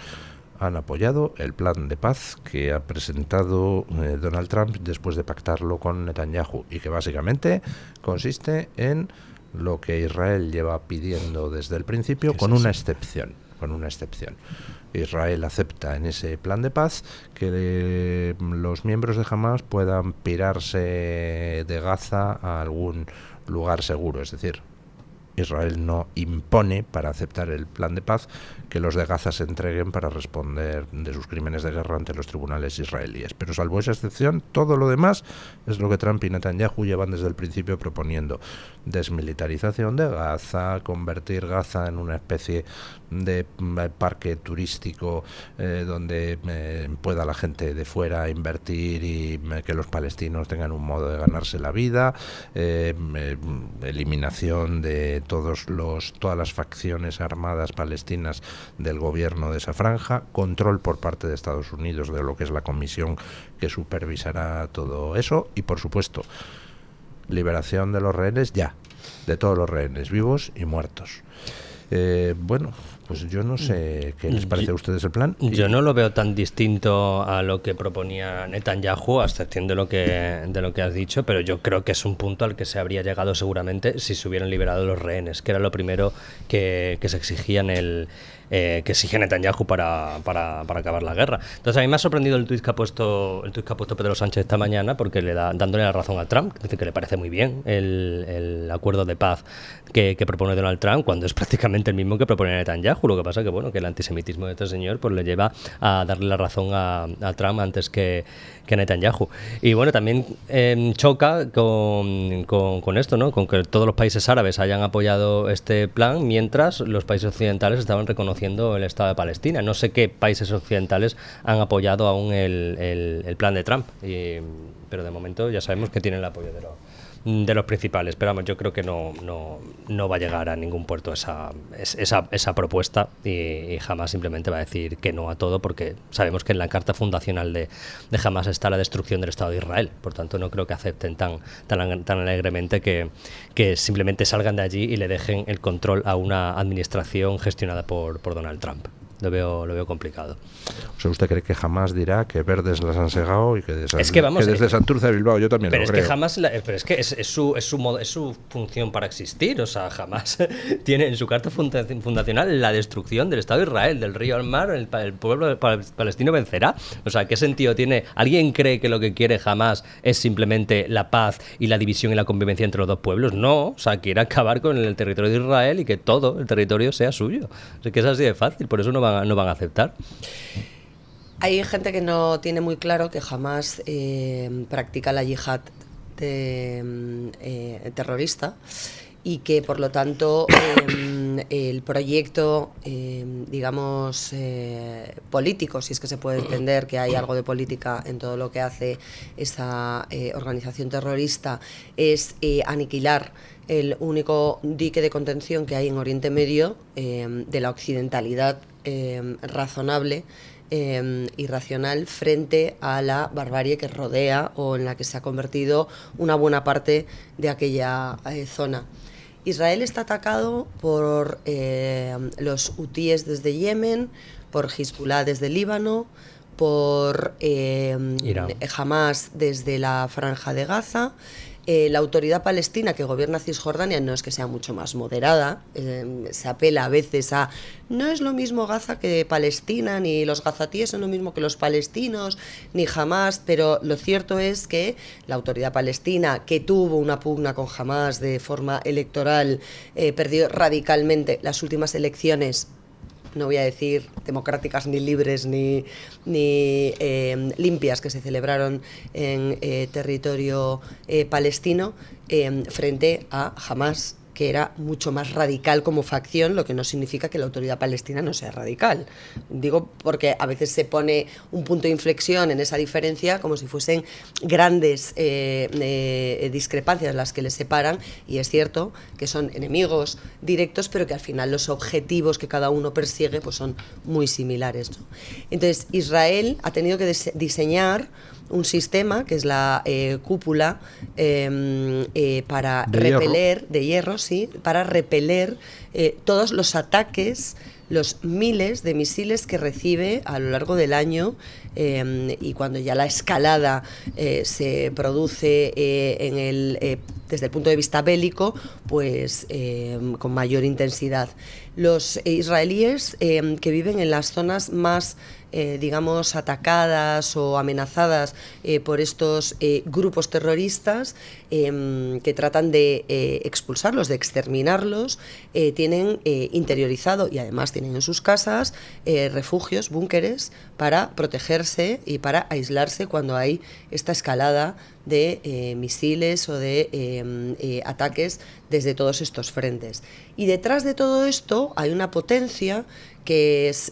han apoyado el plan de paz que ha presentado Donald Trump después de pactarlo con Netanyahu y que básicamente consiste en lo que Israel lleva pidiendo desde el principio, con una excepción. Israel acepta en ese plan de paz que los miembros de Hamás puedan pirarse de Gaza a algún lugar seguro, es decir, Israel no impone, para aceptar el plan de paz, que los de Gaza se entreguen para responder de sus crímenes de guerra ante los tribunales israelíes. Pero salvo esa excepción, todo lo demás es lo que Trump y Netanyahu llevan desde el principio proponiendo. Desmilitarización de Gaza, convertir Gaza en una especie de parque turístico donde pueda la gente de fuera invertir y que los palestinos tengan un modo de ganarse la vida, eliminación de todas las facciones armadas palestinas del gobierno de esa franja, control por parte de Estados Unidos de lo que es la comisión que supervisará todo eso y, por supuesto, liberación de los rehenes ya, de todos los rehenes, vivos y muertos. Bueno, pues yo no sé qué les parece a ustedes el plan. Yo no lo veo tan distinto a lo que proponía Netanyahu, a excepción de lo que has dicho, pero yo creo que es un punto al que se habría llegado seguramente si se hubieran liberado los rehenes, que era lo primero que se exigía que exige Netanyahu para acabar la guerra. Entonces a mí me ha sorprendido el tuit que ha puesto Pedro Sánchez esta mañana, porque dándole la razón a Trump, dice que le parece muy bien el acuerdo de paz que propone Donald Trump, cuando es prácticamente el mismo que propone Netanyahu. Lo que pasa que que el antisemitismo de este señor pues le lleva a darle la razón a Trump antes que Netanyahu. Y bueno, también choca con esto, ¿no? Con que todos los países árabes hayan apoyado este plan, mientras los países occidentales estaban reconociendo el Estado de Palestina. No sé qué países occidentales han apoyado aún el plan de Trump, pero de momento ya sabemos que tienen el apoyo de los principales, pero vamos, yo creo que no va a llegar a ningún puerto esa propuesta y Hamás simplemente va a decir que no a todo, porque sabemos que en la carta fundacional de Hamás está la destrucción del Estado de Israel. Por tanto, no creo que acepten tan alegremente que simplemente salgan de allí y le dejen el control a una administración gestionada por Donald Trump. Lo veo complicado. O sea, ¿usted cree que jamás dirá que verdes las han segado y que desde Santurce a Bilbao? Yo también lo creo. Pero es que es su función para existir. O sea, jamás tiene en su carta fundacional la destrucción del Estado de Israel, del río al mar, el pueblo palestino vencerá. O sea, ¿qué sentido tiene? ¿Alguien cree que lo que quiere jamás es simplemente la paz y la división y la convivencia entre los dos pueblos? No, o sea, quiere acabar con el territorio de Israel y que todo el territorio sea suyo. O sea, que es así de fácil, por eso no van a aceptar. Hay gente que no tiene muy claro que jamás practica la yihad terrorista y que por lo tanto el proyecto digamos político, si es que se puede entender que hay algo de política en todo lo que hace esa organización terrorista, es aniquilar el único dique de contención que hay en Oriente Medio de la occidentalidad razonable irracional frente a la barbarie que rodea o en la que se ha convertido una buena parte de aquella zona. Israel está atacado por los hutíes desde Yemen, por Hezbollah desde Líbano, por Hamas desde la Franja de Gaza. La autoridad palestina que gobierna Cisjordania no es que sea mucho más moderada, se apela a veces a no es lo mismo Gaza que Palestina, ni los gazatíes son lo mismo que los palestinos, ni Hamas, pero lo cierto es que la autoridad palestina, que tuvo una pugna con Hamas de forma electoral, perdió radicalmente las últimas elecciones. No voy a decir democráticas ni libres ni limpias que se celebraron en territorio palestino frente a Hamas, que era mucho más radical como facción, lo que no significa que la autoridad palestina no sea radical. Digo porque a veces se pone un punto de inflexión en esa diferencia como si fuesen grandes discrepancias las que les separan, y es cierto que son enemigos directos, pero que al final los objetivos que cada uno persigue pues son muy similares, ¿no? Entonces Israel ha tenido que diseñar un sistema que es la cúpula para repeler, de hierro, sí, para repeler todos los ataques, los miles de misiles que recibe a lo largo del año, y cuando ya la escalada se produce desde el punto de vista bélico, pues con mayor intensidad. Los israelíes que viven en las zonas más digamos, atacadas o amenazadas por estos grupos terroristas que tratan de expulsarlos, de exterminarlos, tienen interiorizado y además tienen en sus casas refugios, búnkeres, para protegerse y para aislarse cuando hay esta escalada de misiles o de ataques desde todos estos frentes. Y detrás de todo esto hay una potencia que es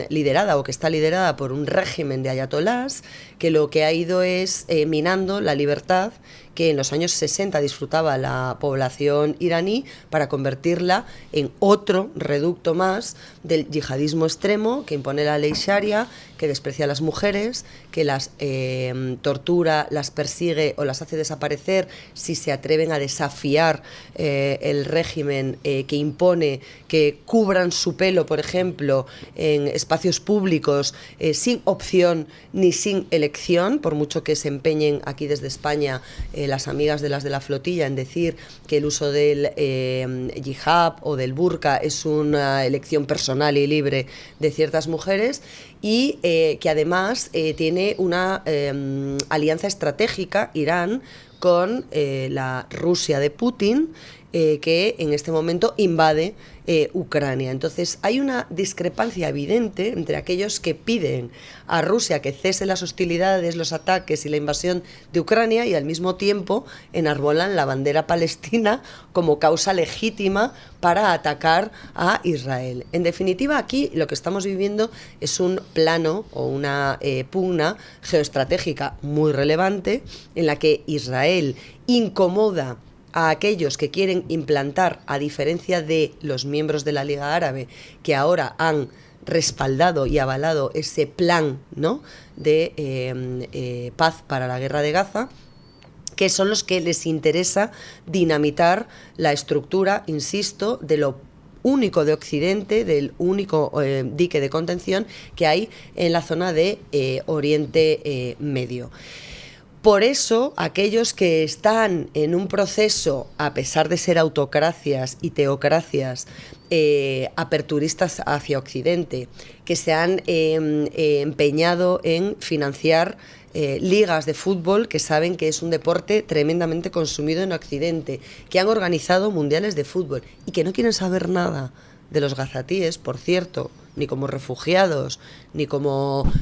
liderada o que está liderada por un régimen de ayatolás que lo que ha ido es minando la libertad que en los años 60 disfrutaba la población iraní para convertirla en otro reducto más del yihadismo extremo que impone la ley sharia, que desprecia a las mujeres, que las tortura, las persigue o las hace desaparecer si se atreven a desafiar el régimen que impone que cubran su pelo, por ejemplo, en espacios públicos sin opción ni sin elección, por mucho que se empeñen aquí desde España las amigas de las de la flotilla en decir que el uso del hijab o del burka es una elección personal y libre de ciertas mujeres, y que además tiene una alianza estratégica, Irán, con la Rusia de Putin, que en este momento invade Ucrania. Entonces hay una discrepancia evidente entre aquellos que piden a Rusia que cese las hostilidades, los ataques y la invasión de Ucrania, y al mismo tiempo enarbolan la bandera palestina como causa legítima para atacar a Israel. En definitiva, aquí lo que estamos viviendo es un plano o una pugna geoestratégica muy relevante en la que Israel incomoda a aquellos que quieren implantar, a diferencia de los miembros de la Liga Árabe, que ahora han respaldado y avalado ese plan, ¿no?, de paz para la guerra de Gaza, que son los que les interesa dinamitar la estructura, insisto, de lo único de Occidente, del único dique de contención que hay en la zona de Oriente Medio. Por eso, aquellos que están en un proceso, a pesar de ser autocracias y teocracias, aperturistas hacia Occidente, que se han empeñado en financiar ligas de fútbol que saben que es un deporte tremendamente consumido en Occidente, que han organizado mundiales de fútbol y que no quieren saber nada de los gazatíes, por cierto, ni como refugiados, ni como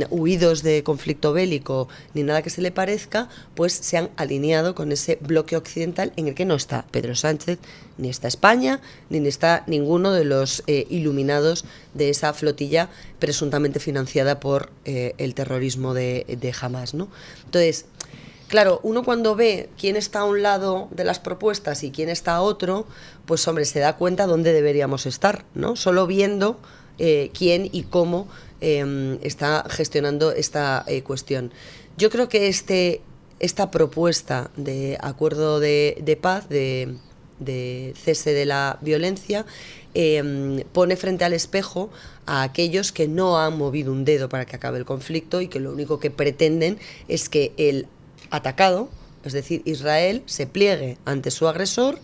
huidos de conflicto bélico, ni nada que se le parezca, pues se han alineado con ese bloque occidental en el que no está Pedro Sánchez, ni está España, ni está ninguno de los iluminados de esa flotilla presuntamente financiada por el terrorismo de Hamas, ¿no? Entonces, claro, uno cuando ve quién está a un lado de las propuestas y quién está a otro, pues hombre, se da cuenta dónde deberíamos estar, ¿no? Solo viendo quién y cómo está gestionando esta cuestión. Yo creo que esta propuesta de acuerdo de paz, de cese de la violencia, pone frente al espejo a aquellos que no han movido un dedo para que acabe el conflicto y que lo único que pretenden es que el atacado, es decir, Israel, se pliegue ante su agresor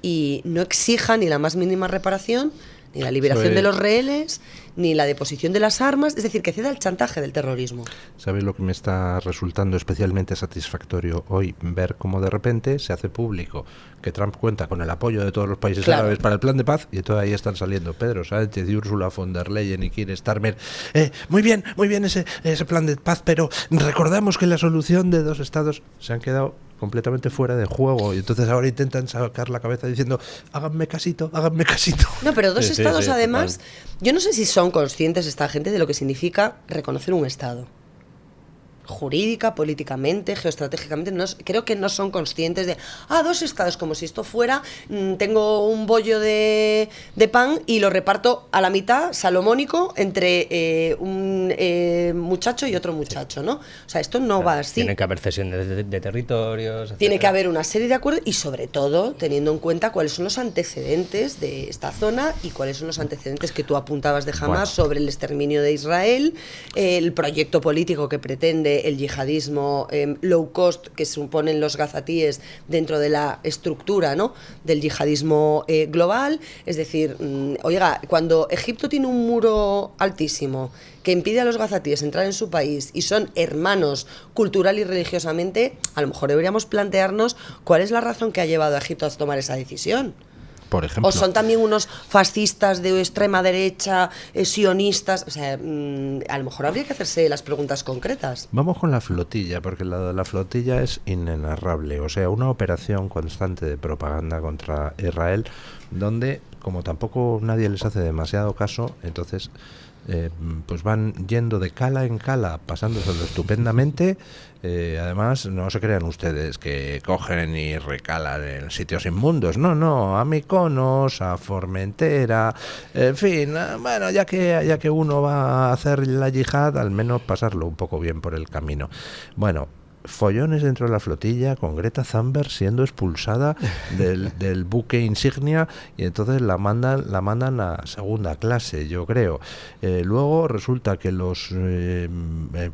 y no exija ni la más mínima reparación, ni la liberación de los rehenes, ni la deposición de las armas, es decir, que ceda el chantaje del terrorismo. ¿Sabes lo que me está resultando especialmente satisfactorio hoy? Ver cómo de repente se hace público que Trump cuenta con el apoyo de todos los países árabes para el plan de paz, y todavía están saliendo Pedro Sánchez y Ursula von der Leyen y Keir Starmer. Muy bien ese plan de paz, pero recordamos que la solución de 2 estados se han quedado completamente fuera de juego, y entonces ahora intentan sacar la cabeza diciendo háganme casito. No, pero 2 estados sí, además, yo no sé si son conscientes esta gente de lo que significa reconocer un estado. Jurídica, políticamente, geoestratégicamente, creo que no son conscientes de 2 estados, como si esto fuera, tengo un bollo de pan y lo reparto a la mitad, salomónico, entre un muchacho y otro muchacho, ¿no? O sea, esto no va así. Tiene que haber cesión de territorios, etcétera. Tiene que haber una serie de acuerdos y, sobre todo, teniendo en cuenta cuáles son los antecedentes de esta zona y cuáles son los antecedentes que tú apuntabas de Hamas sobre el exterminio de Israel, el proyecto político que pretende el yihadismo low cost que suponen los gazatíes dentro de la estructura, ¿no?, del yihadismo global. Es decir, oiga, cuando Egipto tiene un muro altísimo que impide a los gazatíes entrar en su país y son hermanos cultural y religiosamente, a lo mejor deberíamos plantearnos cuál es la razón que ha llevado a Egipto a tomar esa decisión. Por ejemplo. O son también unos fascistas de extrema derecha, sionistas. O sea, a lo mejor habría que hacerse las preguntas concretas. Vamos con la flotilla, porque la flotilla es inenarrable. O sea, una operación constante de propaganda contra Israel, donde, como tampoco nadie les hace demasiado caso, entonces pues van yendo de cala en cala, pasándoselo estupendamente. Además, no se crean ustedes que cogen y recalan en sitios inmundos. No, a Mykonos, a Formentera, en fin, bueno, ya que uno va a hacer la yihad, al menos pasarlo un poco bien por el camino. Bueno, follones dentro de la flotilla, con Greta Thunberg siendo expulsada del buque insignia, y entonces la mandan a segunda clase, yo creo. Luego resulta que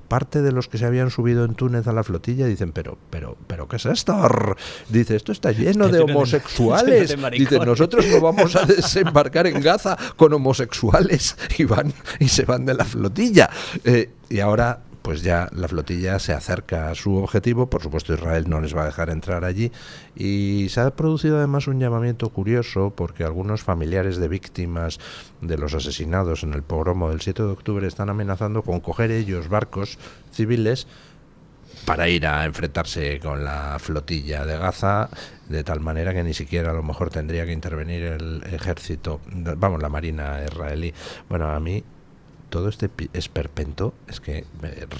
parte de los que se habían subido en Túnez a la flotilla dicen, pero ¿qué es esto? Dice, esto está lleno de homosexuales. Dice, nosotros no vamos a desembarcar en Gaza con homosexuales, y se van de la flotilla. Y ahora pues ya la flotilla se acerca a su objetivo. Por supuesto, Israel no les va a dejar entrar allí, y se ha producido además un llamamiento curioso, porque algunos familiares de víctimas de los asesinados en el pogromo del 7 de octubre están amenazando con coger ellos barcos civiles para ir a enfrentarse con la flotilla de Gaza, de tal manera que ni siquiera a lo mejor tendría que intervenir el ejército, la marina israelí. Bueno, a mí todo este esperpento, es que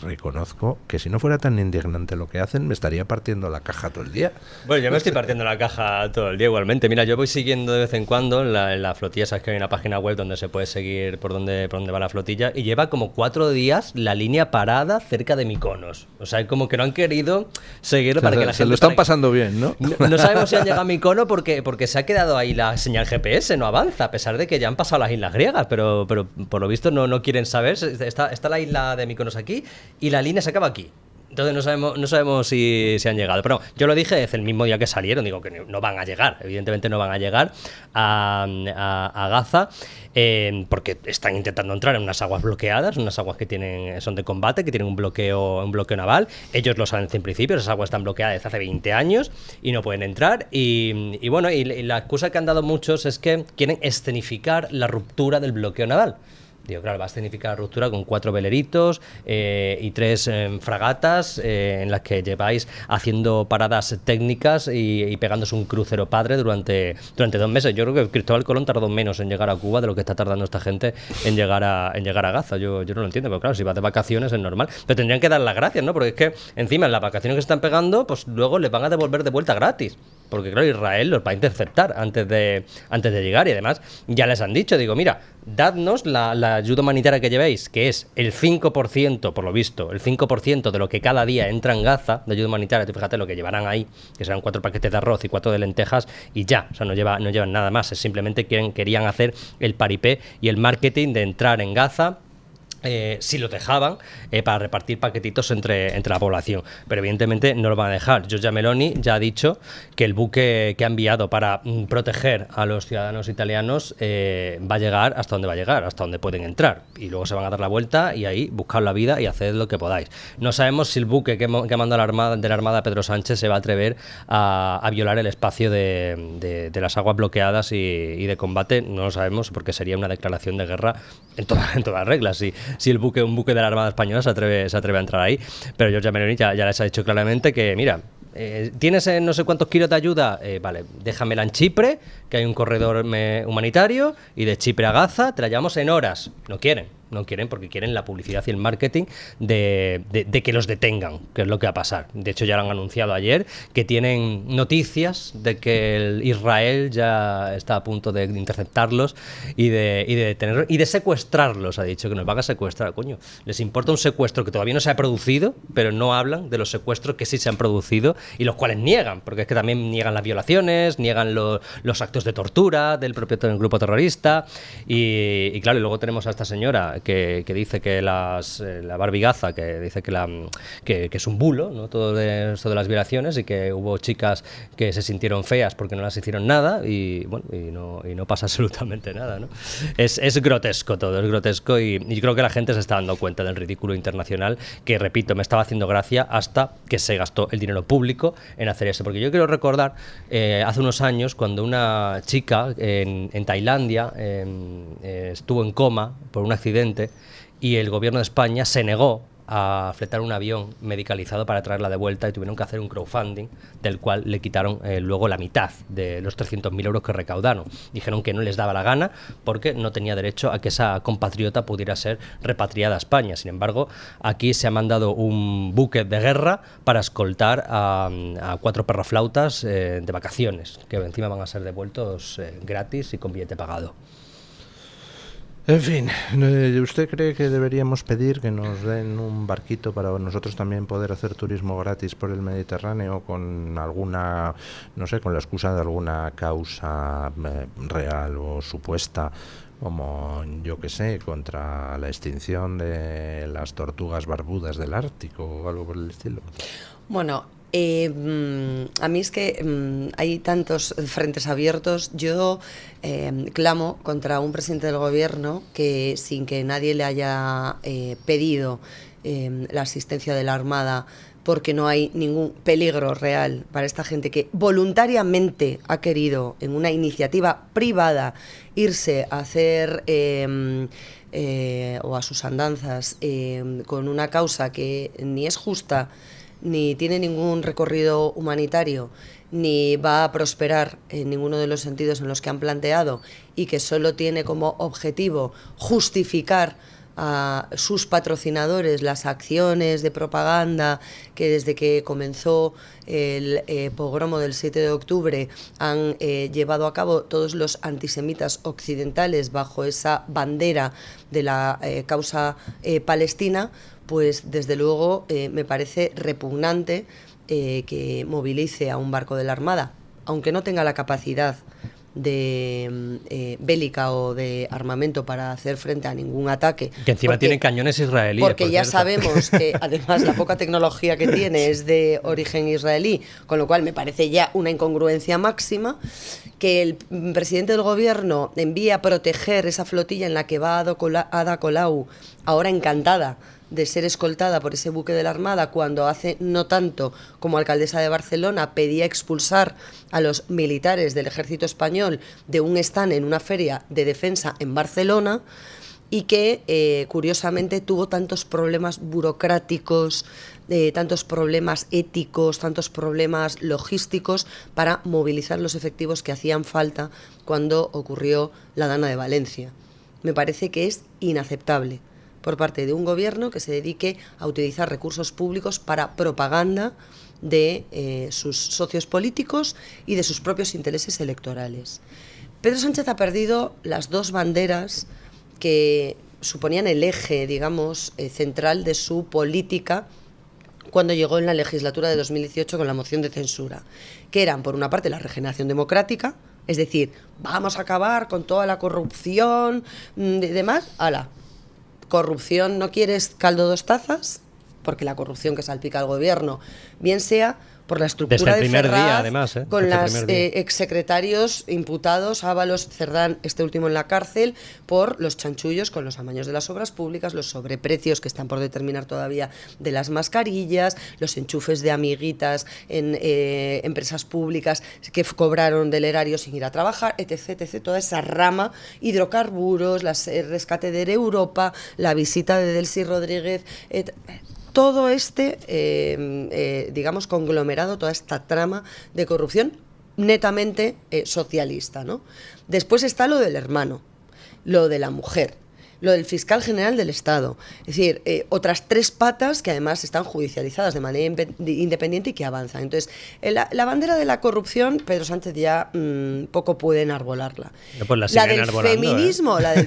reconozco que si no fuera tan indignante lo que hacen, me estaría partiendo la caja todo el día. Bueno, yo me estoy partiendo la caja todo el día igualmente. Mira, yo voy siguiendo de vez en cuando en la flotilla, sabes que hay una página web donde se puede seguir por dónde va la flotilla, y lleva como 4 días la línea parada cerca de Mykonos. O sea, como que no han querido seguirlo, para que la gente... Se lo están pasando bien, ¿no? No sabemos si han llegado a Mykonos porque se ha quedado ahí la señal GPS, no avanza, a pesar de que ya han pasado las islas griegas, pero por lo visto no quieren saber. Está la isla de Mykonos aquí y la línea se acaba aquí. Entonces no sabemos si han llegado. Pero yo lo dije desde el mismo día que salieron, digo que no van a llegar, evidentemente no van a llegar a Gaza, porque están intentando entrar en unas aguas bloqueadas, unas aguas que son de combate, que tienen un bloqueo naval. Ellos lo saben desde el principio, esas aguas están bloqueadas desde hace 20 años y no pueden entrar. Y bueno, y la excusa que han dado muchos es que quieren escenificar la ruptura del bloqueo naval. Digo, claro, va a significar la ruptura con 4 veleritos y 3 fragatas en las que lleváis haciendo paradas técnicas y pegándose un crucero padre durante 2 meses. Yo creo que Cristóbal Colón tardó menos en llegar a Cuba de lo que está tardando esta gente en llegar a Gaza. Yo no lo entiendo, pero claro, si vas de vacaciones es normal. Pero tendrían que dar las gracias, ¿no? Porque es que encima en las vacaciones que están pegando, pues luego les van a devolver de vuelta gratis. porque claro, Israel los va a interceptar antes de llegar, y además ya les han dicho, digo, mira, dadnos la ayuda humanitaria que llevéis, que es el 5%, por lo visto, el 5% de lo que cada día entra en Gaza de ayuda humanitaria. Tú fíjate lo que llevarán ahí, que serán 4 paquetes de arroz y 4 de lentejas y ya, o sea, no llevan nada más, es simplemente querían hacer el paripé y el marketing de entrar en Gaza, si lo dejaban, para repartir paquetitos entre la población, pero evidentemente no lo van a dejar. Giorgia Meloni ya ha dicho que el buque que ha enviado para proteger a los ciudadanos italianos va a llegar hasta donde va a llegar, hasta donde pueden entrar, y luego se van a dar la vuelta y ahí buscar la vida y hacer lo que podáis. No sabemos si el buque que ha mandado de la Armada Pedro Sánchez se va a atrever a violar el espacio de las aguas bloqueadas y de combate. No lo sabemos, porque sería una declaración de guerra en todas reglas. Si un buque de la Armada Española se atreve a entrar ahí. Pero Giorgia Meloni ya les ha dicho claramente que, mira, ¿tienes no sé cuántos kilos de ayuda? Vale, déjamela en Chipre, que hay un corredor humanitario, y de Chipre a Gaza te la llevamos en horas. No quieren porque quieren la publicidad y el marketing de que los detengan, que es lo que va a pasar. De hecho, ya lo han anunciado ayer, que tienen noticias de que el Israel ya está a punto de interceptarlos y de detenerlos y de secuestrarlos. Ha dicho que nos van a secuestrar. Coño, les importa un secuestro que todavía no se ha producido, pero no hablan de los secuestros que sí se han producido y los cuales niegan, porque es que también niegan las violaciones, niegan los actos de tortura del propio grupo terrorista. Y claro, y luego tenemos a esta señora que dice que la Barbie Gaza, que dice que es un bulo, ¿no? Todo esto de las violaciones, y que hubo chicas que se sintieron feas porque no las hicieron nada, y bueno, y no pasa absolutamente nada, ¿no? Es grotesco todo, es grotesco, y yo creo que la gente se está dando cuenta del ridículo internacional, que repito, me estaba haciendo gracia hasta que se gastó el dinero público en hacer eso, porque yo quiero recordar hace unos años cuando una chica en Tailandia estuvo en coma por un accidente, y el gobierno de España se negó a fletar un avión medicalizado para traerla de vuelta, y tuvieron que hacer un crowdfunding del cual le quitaron luego la mitad de los 300.000 euros que recaudaron. Dijeron que no les daba la gana porque no tenía derecho a que esa compatriota pudiera ser repatriada a España. Sin embargo, aquí se ha mandado un buque de guerra para escoltar a 4 perroflautas de vacaciones, que encima van a ser devueltos gratis y con billete pagado. En fin, ¿usted cree que deberíamos pedir que nos den un barquito para nosotros también poder hacer turismo gratis por el Mediterráneo con alguna, no sé, con la excusa de alguna causa real o supuesta, como, yo qué sé, contra la extinción de las tortugas barbudas del Ártico o algo por el estilo? Bueno, a mí es que hay tantos frentes abiertos. Yo clamo contra un presidente del gobierno que, sin que nadie le haya pedido la asistencia de la Armada, porque no hay ningún peligro real para esta gente que voluntariamente ha querido, en una iniciativa privada, irse a hacer o a sus andanzas con una causa que ni es justa, ni tiene ningún recorrido humanitario, ni va a prosperar en ninguno de los sentidos en los que han planteado, y que solo tiene como objetivo justificar a sus patrocinadores las acciones de propaganda que desde que comenzó el pogromo del 7 de octubre han llevado a cabo todos los antisemitas occidentales bajo esa bandera de la causa palestina. Pues desde luego me parece repugnante que movilice a un barco de la Armada, aunque no tenga la capacidad de bélica o de armamento para hacer frente a ningún ataque. Que encima tienen cañones israelíes. Porque ya sabemos que además la poca tecnología que tiene es de origen israelí, con lo cual me parece ya una incongruencia máxima. Que el presidente del gobierno envíe a proteger esa flotilla en la que va Ada Colau, ahora encantada de ser escoltada por ese buque de la Armada, cuando hace no tanto como alcaldesa de Barcelona pedía expulsar a los militares del ejército español de un stand en una feria de defensa en Barcelona, y que curiosamente tuvo tantos problemas burocráticos, tantos problemas éticos, tantos problemas logísticos para movilizar los efectivos que hacían falta cuando ocurrió la Dana de Valencia. Me parece que es inaceptable por parte de un gobierno que se dedique a utilizar recursos públicos para propaganda de sus socios políticos y de sus propios intereses electorales. Pedro Sánchez ha perdido las dos banderas que suponían el eje, digamos, central de su política cuando llegó en la legislatura de 2018 con la moción de censura, que eran, por una parte, la regeneración democrática, es decir, vamos a acabar con toda la corrupción y demás. ¡Hala! Corrupción, ¿no quieres caldo 2 tazas? Porque la corrupción que salpica al gobierno, bien sea por la estructura de Ferraz, además, con los exsecretarios imputados, Ábalos, Cerdán, este último en la cárcel, por los chanchullos con los amaños de las obras públicas, los sobreprecios que están por determinar todavía de las mascarillas, los enchufes de amiguitas en empresas públicas que cobraron del erario sin ir a trabajar, etc., etc., toda esa rama, hidrocarburos, el rescate de Europa, la visita de Delcy Rodríguez, todo digamos, conglomerado, toda esta trama de corrupción netamente socialista, ¿no? Después está lo del hermano, lo de la mujer, lo del fiscal general del Estado. Es decir, otras 3 patas que además están judicializadas de manera independiente y que avanzan. Entonces, la bandera de la corrupción, Pedro Sánchez ya poco puede enarbolarla. Pues la del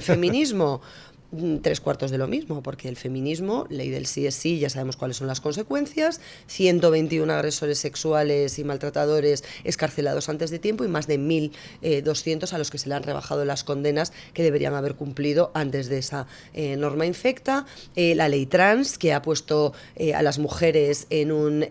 feminismo, 3/4 de lo mismo, porque el feminismo, ley del sí es sí, ya sabemos cuáles son las consecuencias, 121 agresores sexuales y maltratadores escarcelados antes de tiempo y más de 1.200 a los que se le han rebajado las condenas que deberían haber cumplido antes de esa norma infecta, la ley trans, que ha puesto a las mujeres en una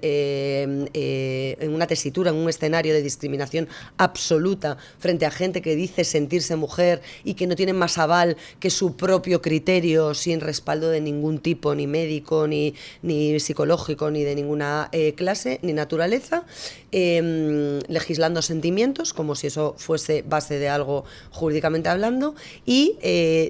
tesitura, en un escenario de discriminación absoluta frente a gente que dice sentirse mujer y que no tiene más aval que su propio criterio, sin respaldo de ningún tipo, ni médico, ni psicológico, ni de ninguna clase, ni naturaleza, legislando sentimientos, como si eso fuese base de algo jurídicamente hablando, y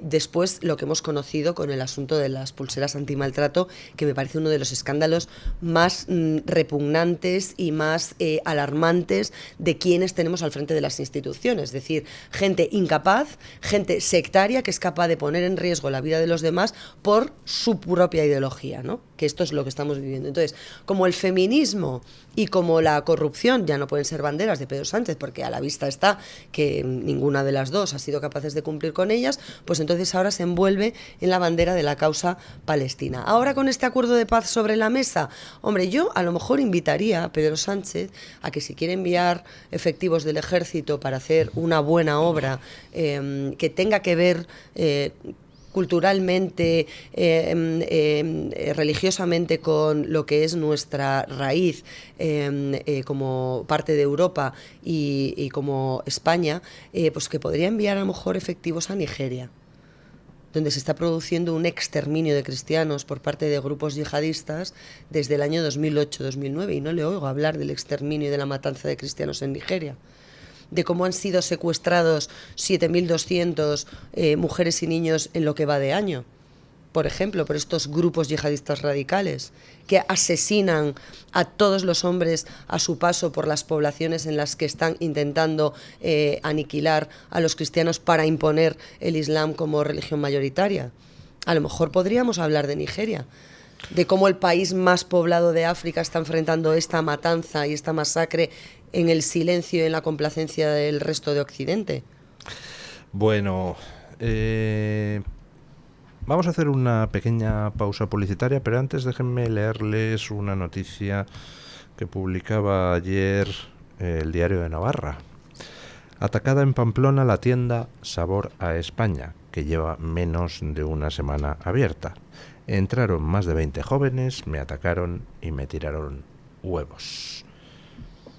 después lo que hemos conocido con el asunto de las pulseras antimaltrato, que me parece uno de los escándalos más repugnantes y más alarmantes de quienes tenemos al frente de las instituciones, es decir, gente incapaz, gente sectaria que es capaz de poner en riesgo la vida de los demás por su propia ideología, ¿no? Que esto es lo que estamos viviendo. Entonces, como el feminismo y como la corrupción ya no pueden ser banderas de Pedro Sánchez, porque a la vista está que ninguna de las dos ha sido capaces de cumplir con ellas, pues entonces ahora se envuelve en la bandera de la causa palestina. Ahora, con este acuerdo de paz sobre la mesa, hombre, yo a lo mejor invitaría a Pedro Sánchez a que si quiere enviar efectivos del ejército para hacer una buena obra que tenga que ver culturalmente, religiosamente con lo que es nuestra raíz como parte de Europa y como España, pues que podría enviar a lo mejor efectivos a Nigeria, donde se está produciendo un exterminio de cristianos por parte de grupos yihadistas desde el año 2008-2009, y no le oigo hablar del exterminio y de la matanza de cristianos en Nigeria, de cómo han sido secuestrados 7.200 mujeres y niños en lo que va de año, por ejemplo, por estos grupos yihadistas radicales que asesinan a todos los hombres a su paso por las poblaciones en las que están intentando aniquilar a los cristianos para imponer el Islam como religión mayoritaria. A lo mejor podríamos hablar de Nigeria, de cómo el país más poblado de África está enfrentando esta matanza y esta masacre en el silencio y en la complacencia del resto de Occidente. Bueno, vamos a hacer una pequeña pausa publicitaria, pero antes déjenme leerles una noticia que publicaba ayer el Diario de Navarra. Atacada en Pamplona la tienda Sabor a España, que lleva menos de una semana abierta. Entraron más de 20 jóvenes, me atacaron y me tiraron huevos.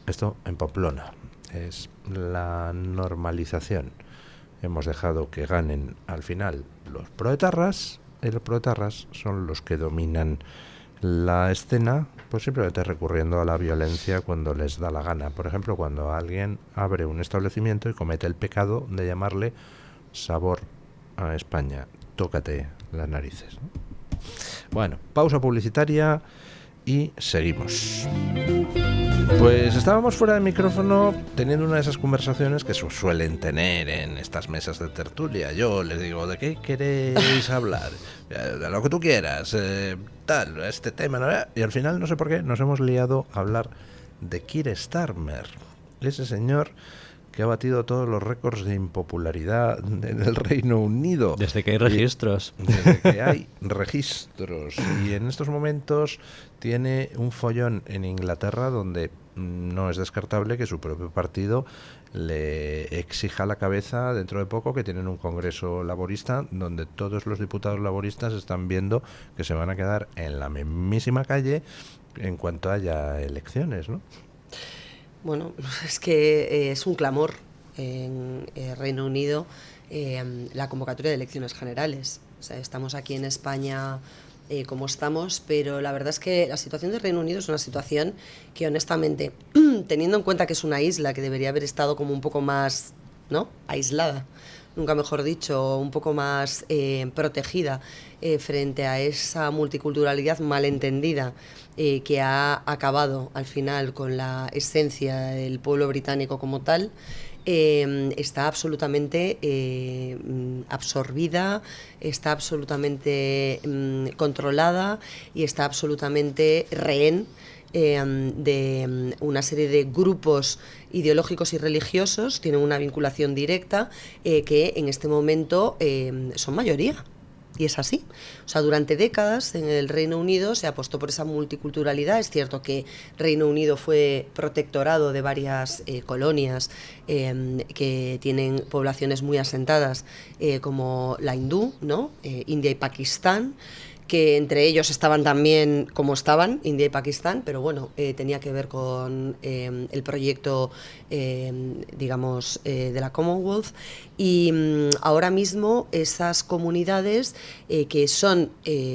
Esto en Pamplona. Es la normalización. Hemos dejado que ganen al final los proetarras, y los proetarras son los que dominan la escena, pues simplemente recurriendo a la violencia cuando les da la gana. Por ejemplo, cuando alguien abre un establecimiento y comete el pecado de llamarle Sabor a España. Tócate las narices, ¿no? Bueno, pausa publicitaria y seguimos. Pues estábamos fuera de micrófono teniendo una de esas conversaciones que suelen tener en estas mesas de tertulia. Yo les digo, ¿de qué queréis hablar? De lo que tú quieras, tal, este tema, ¿no? Y al final, no sé por qué, nos hemos liado a hablar de Keir Starmer, ese señor que ha batido todos los récords de impopularidad en el Reino Unido. Desde que hay registros. Desde que hay registros. Y en estos momentos tiene un follón en Inglaterra donde no es descartable que su propio partido le exija la cabeza dentro de poco, que tienen un congreso laborista donde todos los diputados laboristas están viendo que se van a quedar en la mismísima calle en cuanto haya elecciones, ¿no? Bueno, es que es un clamor en Reino Unido la convocatoria de elecciones generales. O sea, estamos aquí en España como estamos, pero la verdad es que la situación del Reino Unido es una situación que, honestamente, teniendo en cuenta que es una isla que debería haber estado como un poco más, ¿no?, aislada, nunca mejor dicho, un poco más protegida frente a esa multiculturalidad malentendida que ha acabado al final con la esencia del pueblo británico como tal, está absolutamente absorbida, está absolutamente controlada y está absolutamente rehén de una serie de grupos ideológicos y religiosos. Tienen una vinculación directa que en este momento son mayoría. Y es así. O sea, durante décadas en el Reino Unido se apostó por esa multiculturalidad. Es cierto que Reino Unido fue protectorado de varias colonias que tienen poblaciones muy asentadas, como la hindú, ¿no? India y Pakistán, que entre ellos estaban también como estaban, India y Pakistán, pero bueno, tenía que ver con el proyecto, digamos, de la Commonwealth. Y ahora mismo esas comunidades que son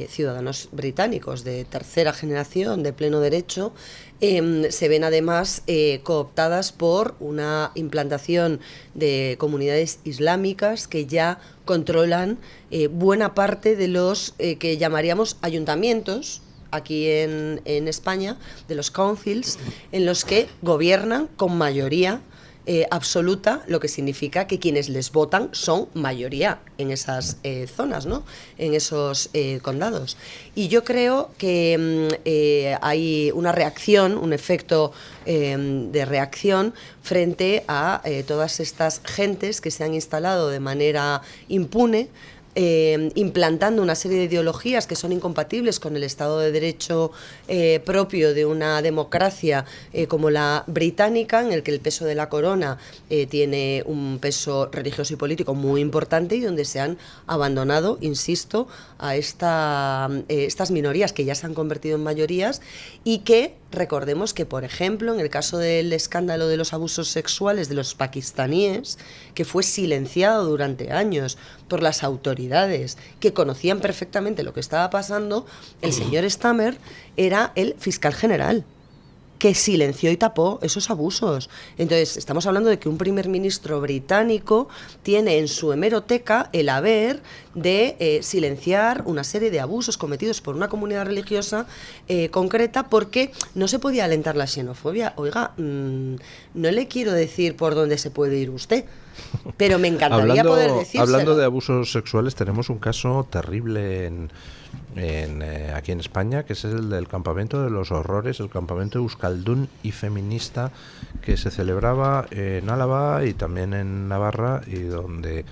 ciudadanos británicos de tercera generación, de pleno derecho, se ven además cooptadas por una implantación de comunidades islámicas que ya controlan buena parte de los que llamaríamos ayuntamientos aquí en España, de los councils, en los que gobiernan con mayoría absoluta, lo que significa que quienes les votan son mayoría en esas zonas, ¿no?, en esos condados. Y yo creo que hay una reacción, un efecto de reacción frente a todas estas gentes que se han instalado de manera impune, implantando una serie de ideologías que son incompatibles con el Estado de Derecho propio de una democracia como la británica, en el que el peso de la corona tiene un peso religioso y político muy importante, y donde se han abandonado, insisto, a estas minorías que ya se han convertido en mayorías, y que recordemos que, por ejemplo, en el caso del escándalo de los abusos sexuales de los pakistaníes, que fue silenciado durante años por las autoridades que conocían perfectamente lo que estaba pasando, el señor Starmer era el fiscal general que silenció y tapó esos abusos. Entonces, estamos hablando de que un primer ministro británico tiene en su hemeroteca el haber de silenciar una serie de abusos cometidos por una comunidad religiosa concreta, porque no se podía alentar la xenofobia. Oiga, no le quiero decir por dónde se puede ir usted, pero me encantaría poder decírselo. Hablando de abusos sexuales, tenemos un caso terrible aquí en España, que es el del campamento de los horrores, el campamento Euskaldun y feminista, que se celebraba en Álava y también en Navarra, y donde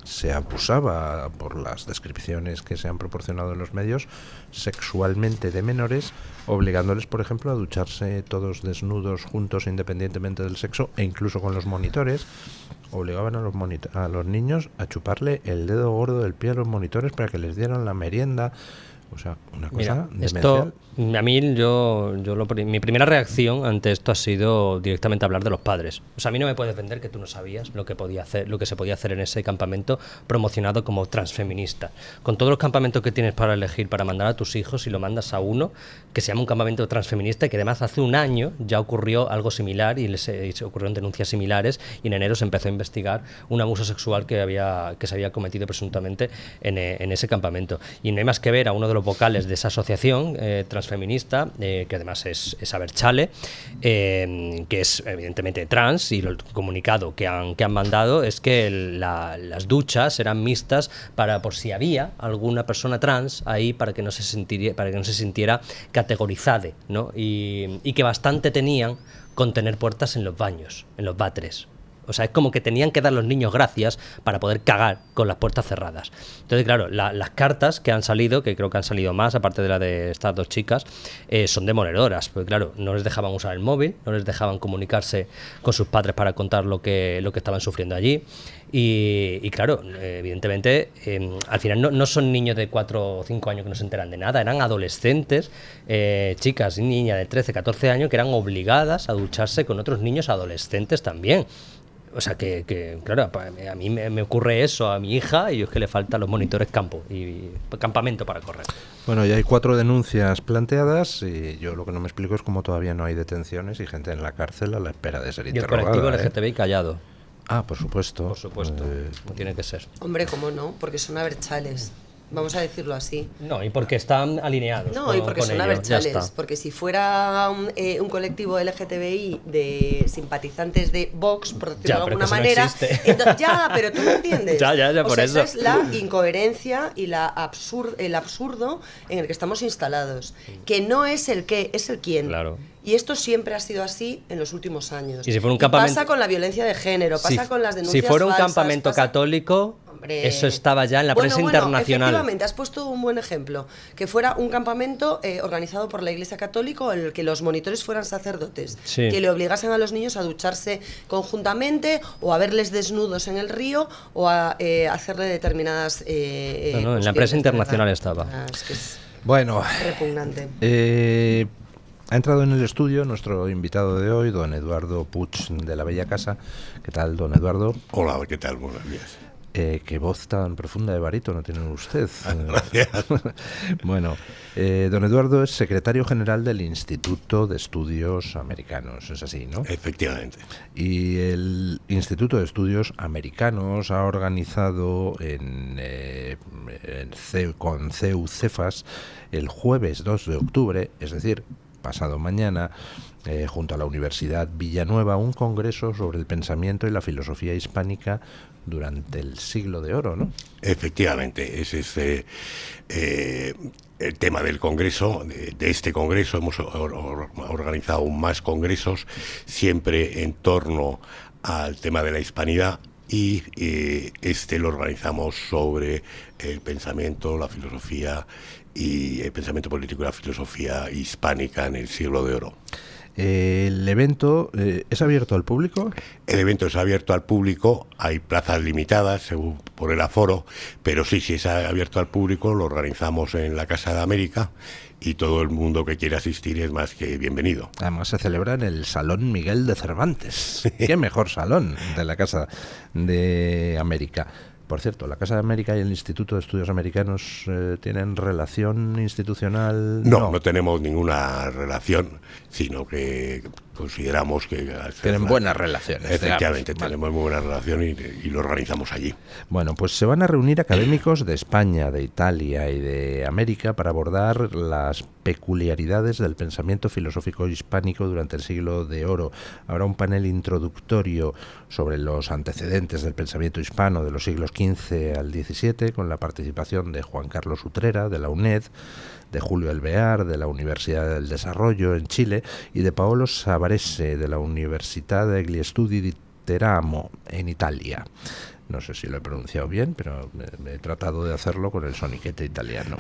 se abusaba, por las descripciones que se han proporcionado en los medios, sexualmente de menores, obligándoles, por ejemplo, a ducharse todos desnudos juntos independientemente del sexo, e incluso con los monitores obligaban a los niños a chuparle el dedo gordo del pie a los monitores para que les dieran la merienda. O sea, una cosa demencial. Esto, a mí, mi primera reacción ante esto ha sido directamente hablar de los padres. O sea, a mí no me puedes vender que tú no sabías lo que se podía hacer en ese campamento promocionado como transfeminista. Con todos los campamentos que tienes para elegir para mandar a tus hijos, y lo mandas a uno que se llama un campamento transfeminista, y que además hace un año ya ocurrió algo similar y se ocurrieron denuncias similares, y en enero se empezó a investigar un abuso sexual que se había cometido presuntamente en ese campamento. Y no hay más que ver a uno de los los vocales de esa asociación transfeminista, que además es Abertzale, que es evidentemente trans, y el comunicado que han mandado es que las duchas eran mixtas por si había alguna persona trans ahí, para que no se sintiera categorizada, ¿no? Y que bastante tenían con tener puertas en los baños, en los váteres. O sea, es como que tenían que dar los niños gracias para poder cagar con las puertas cerradas. Entonces, claro, las cartas que han salido, que creo que han salido más, aparte de la de estas dos chicas, son demoledoras. Porque, claro, no les dejaban usar el móvil, no les dejaban comunicarse con sus padres para contar lo que estaban sufriendo allí. Y claro, evidentemente, al final no son niños de 4 o 5 años que no se enteran de nada, eran adolescentes, chicas y niñas de 13, 14 años que eran obligadas a ducharse con otros niños adolescentes también. O sea que claro, a mí me ocurre eso a mi hija, y es que le faltan los monitores campamento para correr. Bueno, ya hay 4 denuncias planteadas, y yo lo que no me explico es cómo todavía no hay detenciones y gente en la cárcel a la espera de ser interrogada. Y el colectivo LGTBI callado. Ah, por supuesto. Por supuesto, no tiene que ser. Hombre, ¿cómo no? Porque son abertzales. Vamos a decirlo así. No, y porque están alineados. No, y porque son abertzales. Porque si fuera un colectivo LGTBI de simpatizantes de Vox, por decirlo de alguna manera. No ya, pero tú no entiendes. ya, por eso. Esa es la incoherencia y el absurdo en el que estamos instalados. Que no es el qué, es el quién. Claro. Y esto siempre ha sido así en los últimos años. Y si fuera un campamento, pasa con la violencia de género, pasa con las denuncias falsas. Si fuera un falsas, campamento católico, eso estaba ya en la prensa internacional. Efectivamente, has puesto un buen ejemplo. Que fuera un campamento organizado por la Iglesia Católica, en el que los monitores fueran sacerdotes, que le obligasen a los niños a ducharse conjuntamente, o a verles desnudos en el río, o a hacerle determinadas... en la prensa internacional estaba. Es que es bueno, repugnante. Ha entrado en el estudio nuestro invitado de hoy, don Eduardo Puig, de la Bella Casa. ¿Qué tal, don Eduardo? Hola, ¿qué tal? Buenos días. Qué voz tan profunda de barítono tiene usted. Gracias. Bueno, don Eduardo es secretario general del Instituto de Estudios Americanos, es así, ¿no? Efectivamente. Y el Instituto de Estudios Americanos ha organizado con CEU Cefas el jueves 2 de octubre, es decir, pasado mañana, junto a la Universidad Villanueva, un congreso sobre el pensamiento y la filosofía hispánica durante el Siglo de Oro, ¿no? Efectivamente, ese es el tema del congreso. De este congreso hemos organizado aún más congresos, siempre en torno al tema de la hispanidad, y este lo organizamos sobre el pensamiento, la filosofía y el pensamiento político y la filosofía hispánica en el Siglo de Oro. ¿El evento es abierto al público? El evento es abierto al público, hay plazas limitadas según por el aforo, pero sí es abierto al público, lo organizamos en la Casa de América y todo el mundo que quiera asistir es más que bienvenido. Además se celebra en el Salón Miguel de Cervantes. ¡Qué mejor salón de la Casa de América! Por cierto, ¿la Casa de América y el Instituto de Estudios Americanos tienen relación institucional? No tenemos ninguna relación, sino que consideramos que... Tienen buenas relaciones. Efectivamente, digamos. tenemos muy buena relación y lo organizamos allí. Bueno, pues se van a reunir académicos de España, de Italia y de América para abordar las peculiaridades del pensamiento filosófico hispánico durante el Siglo de Oro. Habrá un panel introductorio sobre los antecedentes del pensamiento hispano de los siglos XV al XVII, con la participación de Juan Carlos Utrera, de la UNED, de Julio Alvear, de la Universidad del Desarrollo en Chile, y de Paolo Savarese, de la Università degli Studi di Teramo, en Italia. No sé si lo he pronunciado bien, pero me he tratado de hacerlo con el soniquete italiano.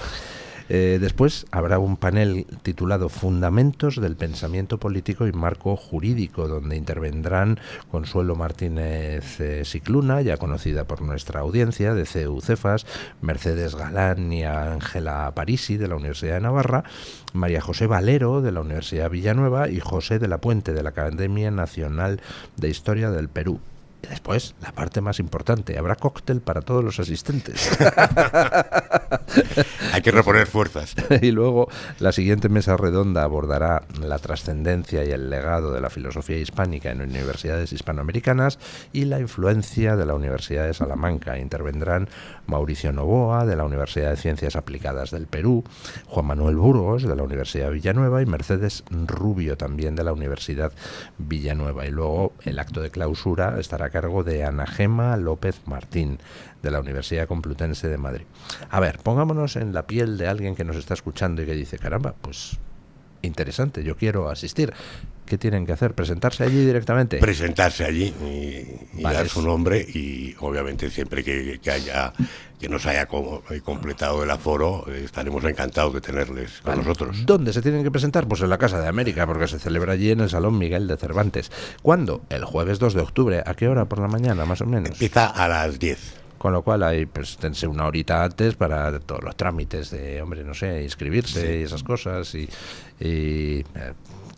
Después habrá un panel titulado Fundamentos del Pensamiento Político y Marco Jurídico, donde intervendrán Consuelo Martínez Cicluna, ya conocida por nuestra audiencia, de CEU Cefas, Mercedes Galán y Ángela Parisi, de la Universidad de Navarra, María José Valero, de la Universidad Villanueva, y José de la Puente, de la Academia Nacional de Historia del Perú. Y después, la parte más importante, habrá cóctel para todos los asistentes. Hay que reponer fuerzas. Y luego, la siguiente mesa redonda abordará la trascendencia y el legado de la filosofía hispánica en universidades hispanoamericanas y la influencia de la Universidad de Salamanca. Intervendrán Mauricio Novoa, de la Universidad de Ciencias Aplicadas del Perú, Juan Manuel Burgos, de la Universidad de Villanueva, y Mercedes Rubio, también de la Universidad Villanueva. Y luego, el acto de clausura estará a cargo de Ana Gema López Martín, de la Universidad Complutense de Madrid. A ver, pongámonos en la piel de alguien que nos está escuchando y que dice, caramba, pues interesante, yo quiero asistir. ¿Qué tienen que hacer? ¿Presentarse allí directamente? Presentarse allí y vale, dar su nombre, y obviamente siempre que nos haya completado el aforo, estaremos encantados de tenerles con nosotros. ¿Dónde se tienen que presentar? Pues en la Casa de América, porque se celebra allí en el Salón Miguel de Cervantes. ¿Cuándo? El jueves 2 de octubre. ¿A qué hora por la mañana, más o menos? Empieza a las 10. Con lo cual ahí pues tense una horita antes para todos los trámites de, hombre, no sé, inscribirse y esas cosas y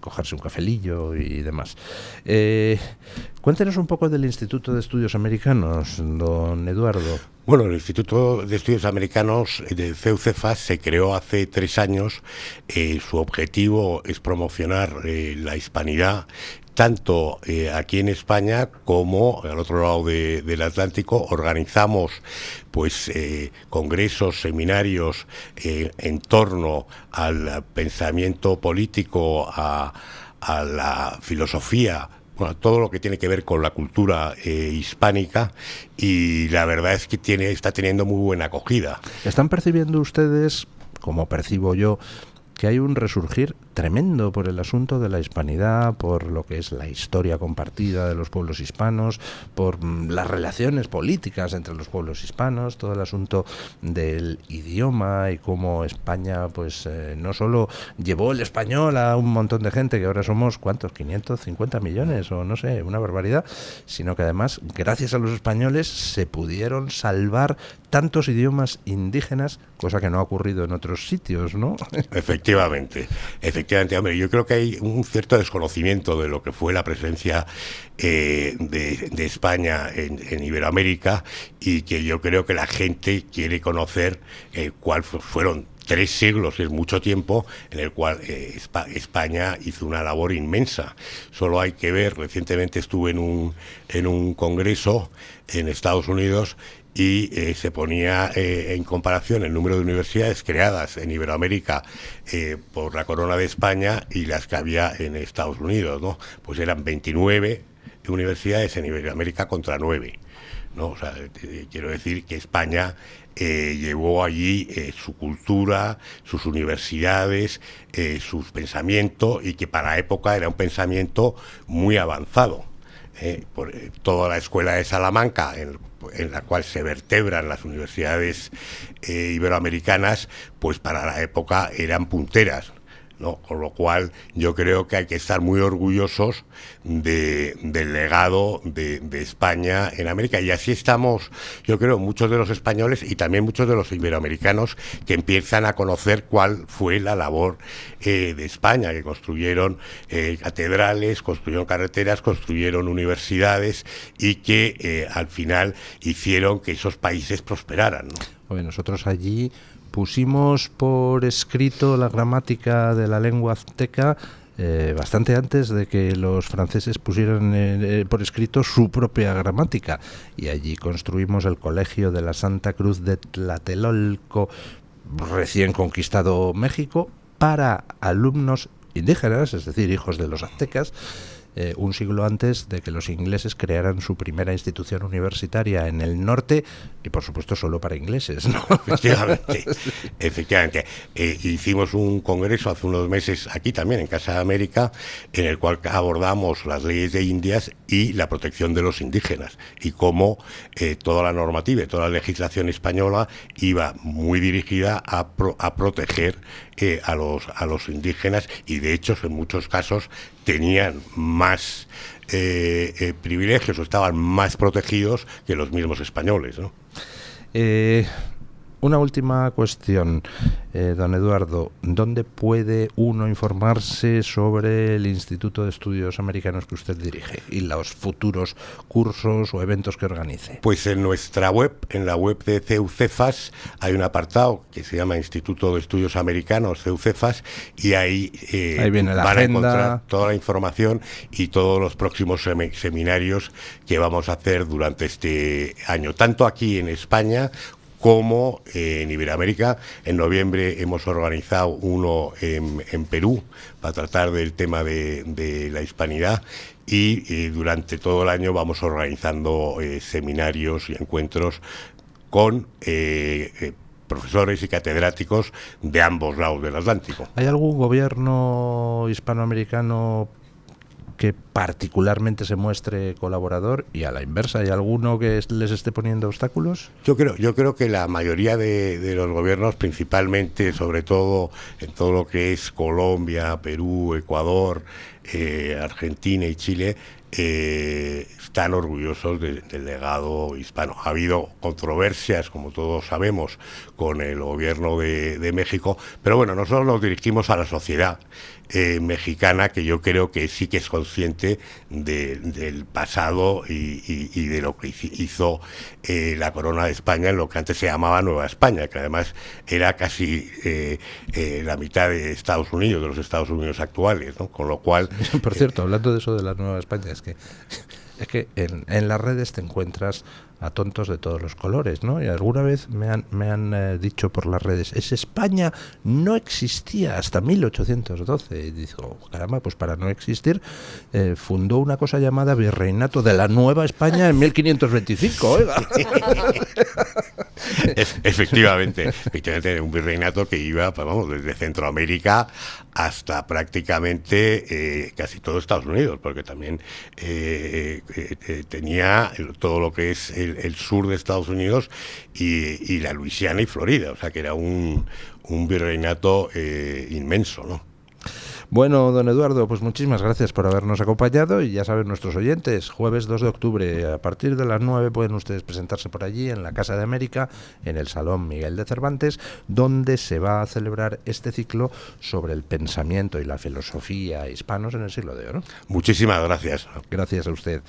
cogerse un cafelillo y demás. Cuéntenos un poco del Instituto de Estudios Americanos, don Eduardo. Bueno, el Instituto de Estudios Americanos de CEU-CEFAS se creó hace 3 años. Su objetivo es promocionar la hispanidad, tanto aquí en España como al otro lado del Atlántico. Organizamos pues congresos, seminarios en torno al pensamiento político, a la filosofía, bueno, todo lo que tiene que ver con la cultura hispánica, y la verdad es que está teniendo muy buena acogida. ¿Están percibiendo ustedes, como percibo yo, que hay un resurgir tremendo por el asunto de la hispanidad, por lo que es la historia compartida de los pueblos hispanos, por las relaciones políticas entre los pueblos hispanos, todo el asunto del idioma y cómo España pues no solo llevó el español a un montón de gente, que ahora somos, ¿cuántos? 550 millones o no sé, una barbaridad, sino que además gracias a los españoles se pudieron salvar tantos idiomas indígenas, cosa que no ha ocurrido en otros sitios, ¿no? Efectivamente, hombre, yo creo que hay un cierto desconocimiento de lo que fue la presencia de España en Iberoamérica, y que yo creo que la gente quiere conocer cuál fueron 3 siglos, es mucho tiempo, en el cual España hizo una labor inmensa. Solo hay que ver, recientemente estuve en un congreso en Estados Unidos, y se ponía en comparación el número de universidades creadas en Iberoamérica por la Corona de España y las que había en Estados Unidos, ¿no? Pues eran 29 universidades en Iberoamérica contra 9, ¿no? O sea, quiero decir que España llevó allí su cultura, sus universidades, su pensamiento, y que para la época era un pensamiento muy avanzado. Por toda la escuela de Salamanca, en la cual se vertebran las universidades iberoamericanas, pues para la época eran punteras, ¿no? Con lo cual yo creo que hay que estar muy orgullosos del legado de España en América, y así estamos, yo creo, muchos de los españoles y también muchos de los iberoamericanos, que empiezan a conocer cuál fue la labor de España, que construyeron catedrales, construyeron carreteras, construyeron universidades, y que al final hicieron que esos países prosperaran, ¿no? Oye, nosotros allí pusimos por escrito la gramática de la lengua azteca bastante antes de que los franceses pusieran por escrito su propia gramática, y allí construimos el Colegio de la Santa Cruz de Tlatelolco, recién conquistado México, para alumnos indígenas, es decir, hijos de los aztecas, un siglo antes de que los ingleses crearan su primera institución universitaria en el norte, y por supuesto solo para ingleses, ¿no? Efectivamente. Hicimos un congreso hace unos meses aquí también en Casa de América, en el cual abordamos las leyes de Indias y la protección de los indígenas, y cómo toda la normativa y toda la legislación española iba muy dirigida a proteger a los indígenas, y de hecho en muchos casos tenían más privilegios o estaban más protegidos que los mismos españoles, ¿no? Una última cuestión, don Eduardo. ¿Dónde puede uno informarse sobre el Instituto de Estudios Americanos que usted dirige y los futuros cursos o eventos que organice? Pues en nuestra web, en la web de CEUCEFAS, hay un apartado que se llama Instituto de Estudios Americanos, CEUCEFAS, y ahí viene la van agenda, a encontrar toda la información y todos los próximos seminarios que vamos a hacer durante este año, tanto aquí en España como en Iberoamérica. En noviembre hemos organizado uno en Perú para tratar del tema de la hispanidad, y durante todo el año vamos organizando seminarios y encuentros con profesores y catedráticos de ambos lados del Atlántico. ¿Hay algún gobierno hispanoamericano que particularmente se muestre colaborador, y a la inversa, hay alguno que les esté poniendo obstáculos? Yo creo que la mayoría de los gobiernos, principalmente, sobre todo en todo lo que es Colombia, Perú, Ecuador, Argentina y Chile, están orgullosos del legado hispano. Ha habido controversias, como todos sabemos, con el gobierno de México, pero bueno, nosotros nos dirigimos a la sociedad mexicana, que yo creo que sí que es consciente del pasado y de lo que hizo la corona de España en lo que antes se llamaba Nueva España, que además era casi la mitad de Estados Unidos, de los Estados Unidos actuales, ¿no? Con lo cual... Por cierto, hablando de eso de la Nueva España, es que en las redes te encuentras a tontos de todos los colores, ¿no? Y alguna vez me han dicho por las redes, España no existía hasta 1812. Y digo, caramba, pues para no existir fundó una cosa llamada Virreinato de la Nueva España en 1525, oiga. Efectivamente, un virreinato que iba, pues vamos, desde Centroamérica hasta prácticamente casi todo Estados Unidos, porque también tenía todo lo que es el sur de Estados Unidos y la Luisiana y Florida, o sea que era un virreinato inmenso, ¿no? Bueno, don Eduardo, pues muchísimas gracias por habernos acompañado, y ya saben nuestros oyentes, jueves 2 de octubre, a partir de las 9 pueden ustedes presentarse por allí en la Casa de América, en el Salón Miguel de Cervantes, donde se va a celebrar este ciclo sobre el pensamiento y la filosofía hispanos en el siglo de oro. Muchísimas gracias. Gracias a usted.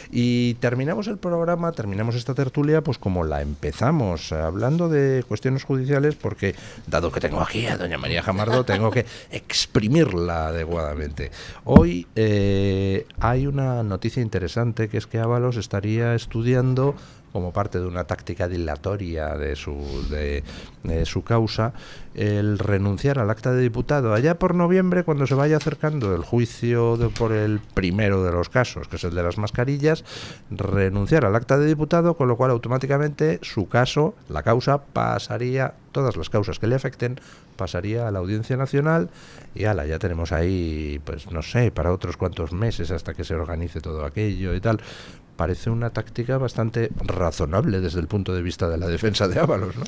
Y terminamos el programa, terminamos esta tertulia, pues como la empezamos, hablando de cuestiones judiciales, porque dado que tengo aquí a doña María Jamardo, tengo que exprimirla adecuadamente. Hoy hay una noticia interesante, que es que Ábalos estaría estudiando, como parte de una táctica dilatoria de su causa, el renunciar al acta de diputado allá por noviembre, cuando se vaya acercando el juicio por el primero de los casos, que es el de las mascarillas, renunciar al acta de diputado, con lo cual automáticamente su caso, la causa, pasaría, todas las causas que le afecten, pasaría a la Audiencia Nacional, y ala, ya tenemos ahí, pues no sé, para otros cuantos meses hasta que se organice todo aquello y tal. Parece una táctica bastante razonable desde el punto de vista de la defensa de Ábalos, ¿no?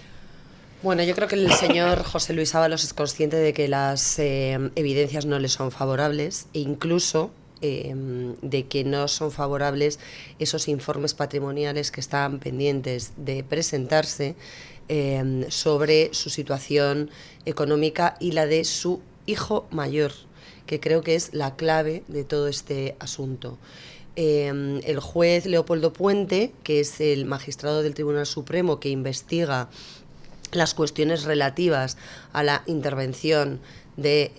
Bueno, yo creo que el señor José Luis Ábalos es consciente de que las evidencias no le son favorables, e incluso de que no son favorables esos informes patrimoniales que están pendientes de presentarse sobre su situación económica y la de su hijo mayor, que creo que es la clave de todo este asunto. El juez Leopoldo Puente, que es el magistrado del Tribunal Supremo que investiga las cuestiones relativas a la intervención de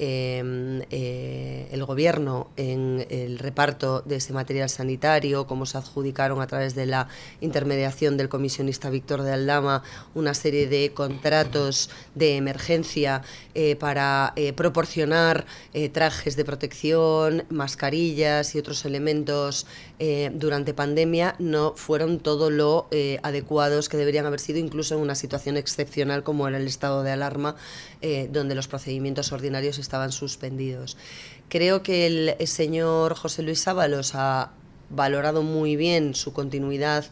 el gobierno en el reparto de ese material sanitario, cómo se adjudicaron a través de la intermediación del comisionista Víctor de Aldama una serie de contratos de emergencia para proporcionar trajes de protección, mascarillas y otros elementos durante pandemia, no fueron todo lo adecuados que deberían haber sido, incluso en una situación excepcional como era el estado de alarma, donde los procedimientos ordinarios estaban suspendidos. Creo que el señor José Luis Ábalos ha valorado muy bien su continuidad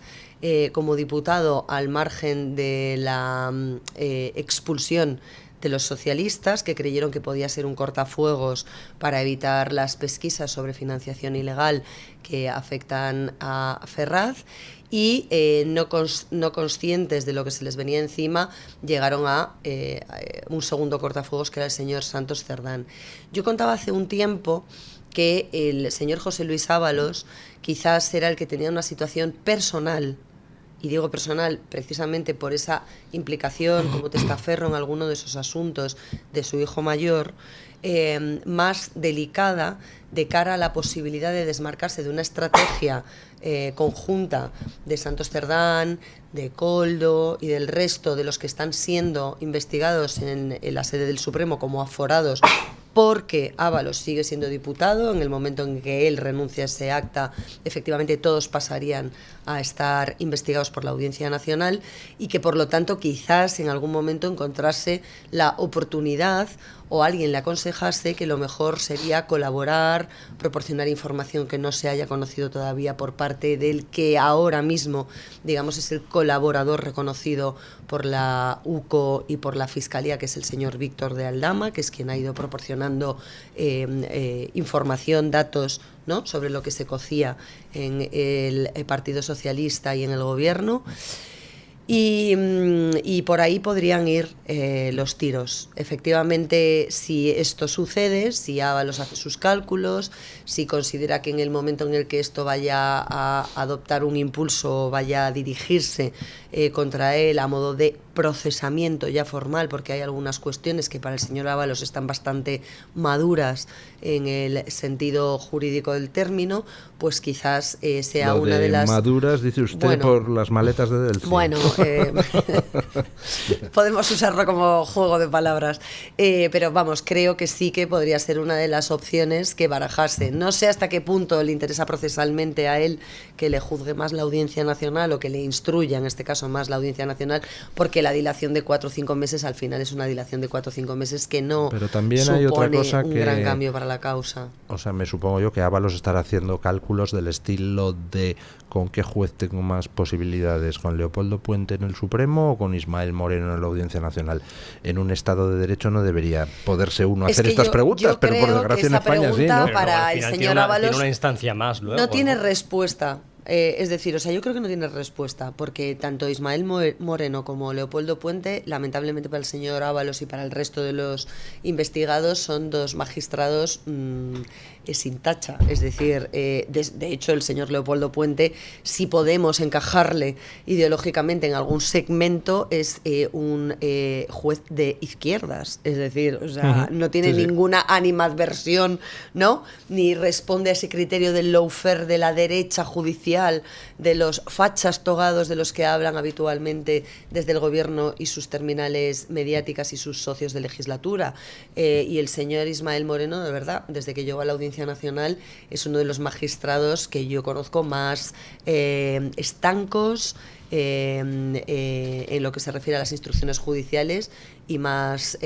como diputado al margen de la expulsión de los socialistas, que creyeron que podía ser un cortafuegos para evitar las pesquisas sobre financiación ilegal que afectan a Ferraz, y no conscientes de lo que se les venía encima, llegaron a un segundo cortafuegos, que era el señor Santos Cerdán. Yo contaba hace un tiempo que el señor José Luis Ábalos quizás era el que tenía una situación personal, y digo personal precisamente por esa implicación como testaferro en alguno de esos asuntos de su hijo mayor, más delicada de cara a la posibilidad de desmarcarse de una estrategia conjunta de Santos Cerdán, de Koldo y del resto de los que están siendo investigados en la sede del Supremo como aforados, porque Ábalos sigue siendo diputado. En el momento en que él renuncia a ese acta, efectivamente todos pasarían a estar investigados por la Audiencia Nacional, y que por lo tanto quizás en algún momento encontrase la oportunidad o alguien le aconsejase que lo mejor sería colaborar, proporcionar información que no se haya conocido todavía por parte del que ahora mismo, digamos, es el colaborador reconocido por la UCO y por la Fiscalía, que es el señor Víctor de Aldama, que es quien ha ido proporcionando información, datos, ¿no?, sobre lo que se cocía en el Partido Socialista y en el Gobierno. Y por ahí podrían ir los tiros. Efectivamente, si esto sucede, si Ábalos hace sus cálculos, si considera que en el momento en el que esto vaya a adoptar un impulso, vaya a dirigirse contra él a modo de procesamiento ya formal, porque hay algunas cuestiones que para el señor Ábalos están bastante maduras en el sentido jurídico del término, pues quizás sea una de las... maduras, dice usted, bueno, por las maletas de Delphi. Bueno, podemos usarlo como juego de palabras, pero vamos, creo que sí que podría ser una de las opciones que barajase. No sé hasta qué punto le interesa procesalmente a él que le juzgue más la Audiencia Nacional, o que le instruya, en este caso, más la Audiencia Nacional, porque la dilación de 4 o 5 meses al final es una dilación de 4 o 5 meses que no, pero también supone hay otra cosa, un gran cambio para la causa. O sea, me supongo yo que Ábalos estará haciendo cálculos del estilo de ¿con qué juez tengo más posibilidades? ¿Con Leopoldo Puente en el Supremo o con Ismael Moreno en la Audiencia Nacional? En un Estado de Derecho no debería poderse uno hacer estas preguntas, pero por desgracia en España sí, ¿no? Para el señor Ábalos tiene una instancia más luego, no tiene respuesta. Es decir, o sea, yo creo que no tiene respuesta, porque tanto Ismael Moreno como Leopoldo Puente, lamentablemente para el señor Ábalos y para el resto de los investigados, son dos magistrados sin tacha. Es decir, de hecho, el señor Leopoldo Puente, si podemos encajarle ideológicamente en algún segmento, es un juez de izquierdas. Es decir, o sea, no tiene ninguna animadversión, ¿no?, ni responde a ese criterio del lawfare de la derecha judicial, de los fachas togados de los que hablan habitualmente desde el Gobierno y sus terminales mediáticas y sus socios de legislatura. Y el señor Ismael Moreno, de verdad, desde que llegó a la Audiencia Nacional, es uno de los magistrados que yo conozco más estancos en lo que se refiere a las instrucciones judiciales y más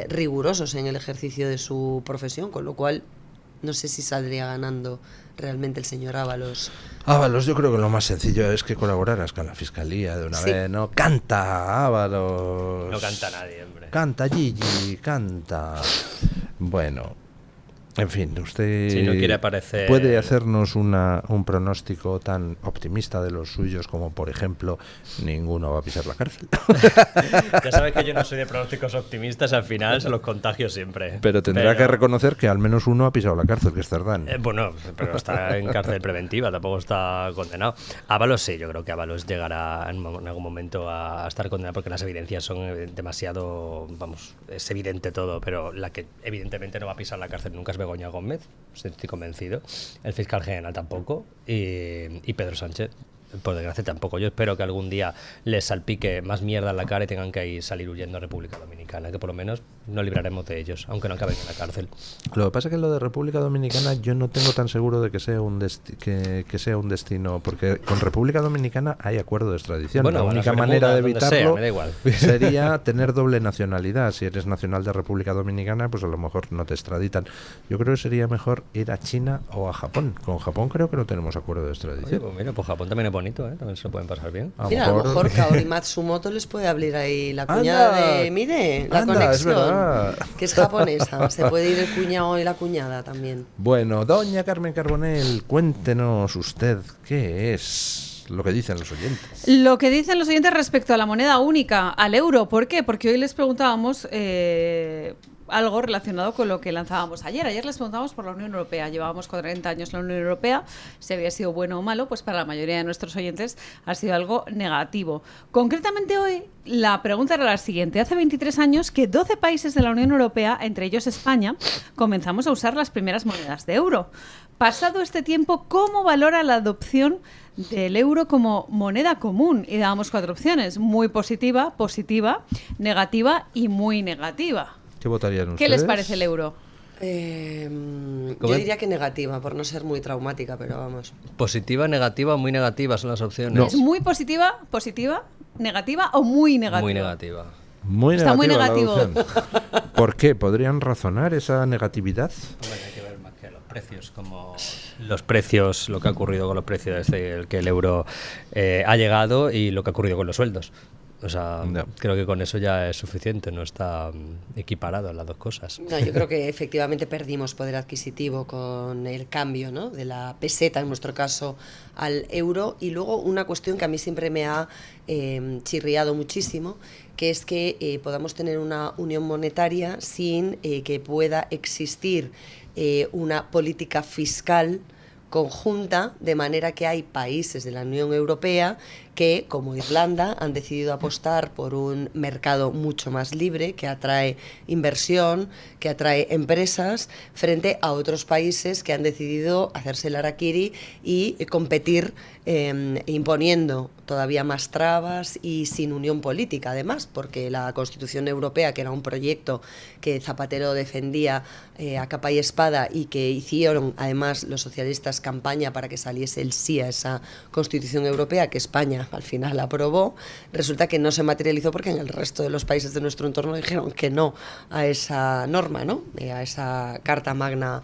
rigurosos en el ejercicio de su profesión, con lo cual no sé si saldría ganando realmente el señor Ábalos. Ábalos, yo creo que lo más sencillo es que colaboraras con la Fiscalía de una vez, ¿no? ¡Canta, Ábalos! No canta nadie, hombre. Canta, Gigi, canta. Bueno, en fin, usted si no quiere aparecer... puede hacernos un pronóstico tan optimista de los suyos como, por ejemplo, ninguno va a pisar la cárcel. Ya sabes que yo no soy de pronósticos optimistas, al final se los contagio siempre. Pero tendrá que reconocer que al menos uno ha pisado la cárcel, que es Cerdán. Bueno, pero está en cárcel preventiva, tampoco está condenado. Ábalos sí, yo creo que Ábalos llegará en algún momento a estar condenado, porque las evidencias son demasiado... Vamos, es evidente todo, pero la que evidentemente no va a pisar la cárcel nunca es Begoña Gómez, estoy convencido. El fiscal general tampoco, y Pedro Sánchez, por desgracia, tampoco. Yo espero que algún día les salpique más mierda en la cara y tengan que salir huyendo a República Dominicana, que por lo menos nos libraremos de ellos, aunque no acaben en la cárcel. Lo que pasa es que lo de República Dominicana yo no tengo tan seguro de que sea que sea un destino, porque con República Dominicana hay acuerdo de extradición. Bueno, la bueno, única las manera de Bermudas, donde evitarlo sea, me da igual. sería tener doble nacionalidad. Si eres nacional de República Dominicana, pues a lo mejor no te extraditan. Yo creo que sería mejor ir a China o a Japón. Con Japón creo que no tenemos acuerdo de Oye, extradición. pues mira, pues Japón también es bonito, ¿eh? También se lo pueden pasar bien. Mira, a lo mejor Kaori Matsumoto les puede abrir ahí la Anda, cuñada de, mire, la anda, conexión, es verdad. que es japonesa. Se puede ir el cuñado y la cuñada también. Bueno, doña Carmen Carbonell, cuéntenos usted qué es lo que dicen los oyentes. Lo que dicen los oyentes respecto a la moneda única, al euro. ¿Por qué? Porque hoy les preguntábamos algo relacionado con lo que lanzábamos ayer. Ayer les preguntábamos por la Unión Europea. Llevábamos 40 años en la Unión Europea. Si había sido bueno o malo, pues para la mayoría de nuestros oyentes ha sido algo negativo. Concretamente hoy, la pregunta era la siguiente. Hace 23 años que 12 países de la Unión Europea, entre ellos España, comenzamos a usar las primeras monedas de euro. Pasado este tiempo, ¿cómo valora la adopción del euro como moneda común? Y dábamos 4 opciones: muy positiva, positiva, negativa y muy negativa. ¿Qué votarían ustedes? ¿Qué les parece el euro? Yo diría que negativa, por no ser muy traumática, pero vamos. Positiva, negativa, muy negativa son las opciones. No. ¿Es muy positiva, positiva, negativa o muy negativa? Muy negativa. Muy Está muy negativa la negativo. opción. ¿Por qué? ¿Podrían razonar esa negatividad? Hombre, hay que ver más que los precios, como los precios, lo que ha ocurrido con los precios desde el que el euro ha llegado y lo que ha ocurrido con los sueldos. O sea, No. creo que con eso ya es suficiente, no está equiparado las dos cosas. No, yo creo que efectivamente perdimos poder adquisitivo con el cambio, ¿no?, de la peseta, en nuestro caso, al euro. Y luego una cuestión que a mí siempre me ha chirriado muchísimo, que es que podamos tener una unión monetaria sin que pueda existir una política fiscal conjunta, de manera que hay países de la Unión Europea que, como Irlanda, han decidido apostar por un mercado mucho más libre, que atrae inversión, que atrae empresas, frente a otros países que han decidido hacerse el harakiri y competir imponiendo todavía más trabas y sin unión política, además, porque la Constitución Europea, que era un proyecto que Zapatero defendía a capa y espada y que hicieron además los socialistas campaña para que saliese el sí a esa Constitución Europea, que España al final aprobó, resulta que no se materializó porque en el resto de los países de nuestro entorno dijeron que no a esa norma, ¿no?, a esa Carta Magna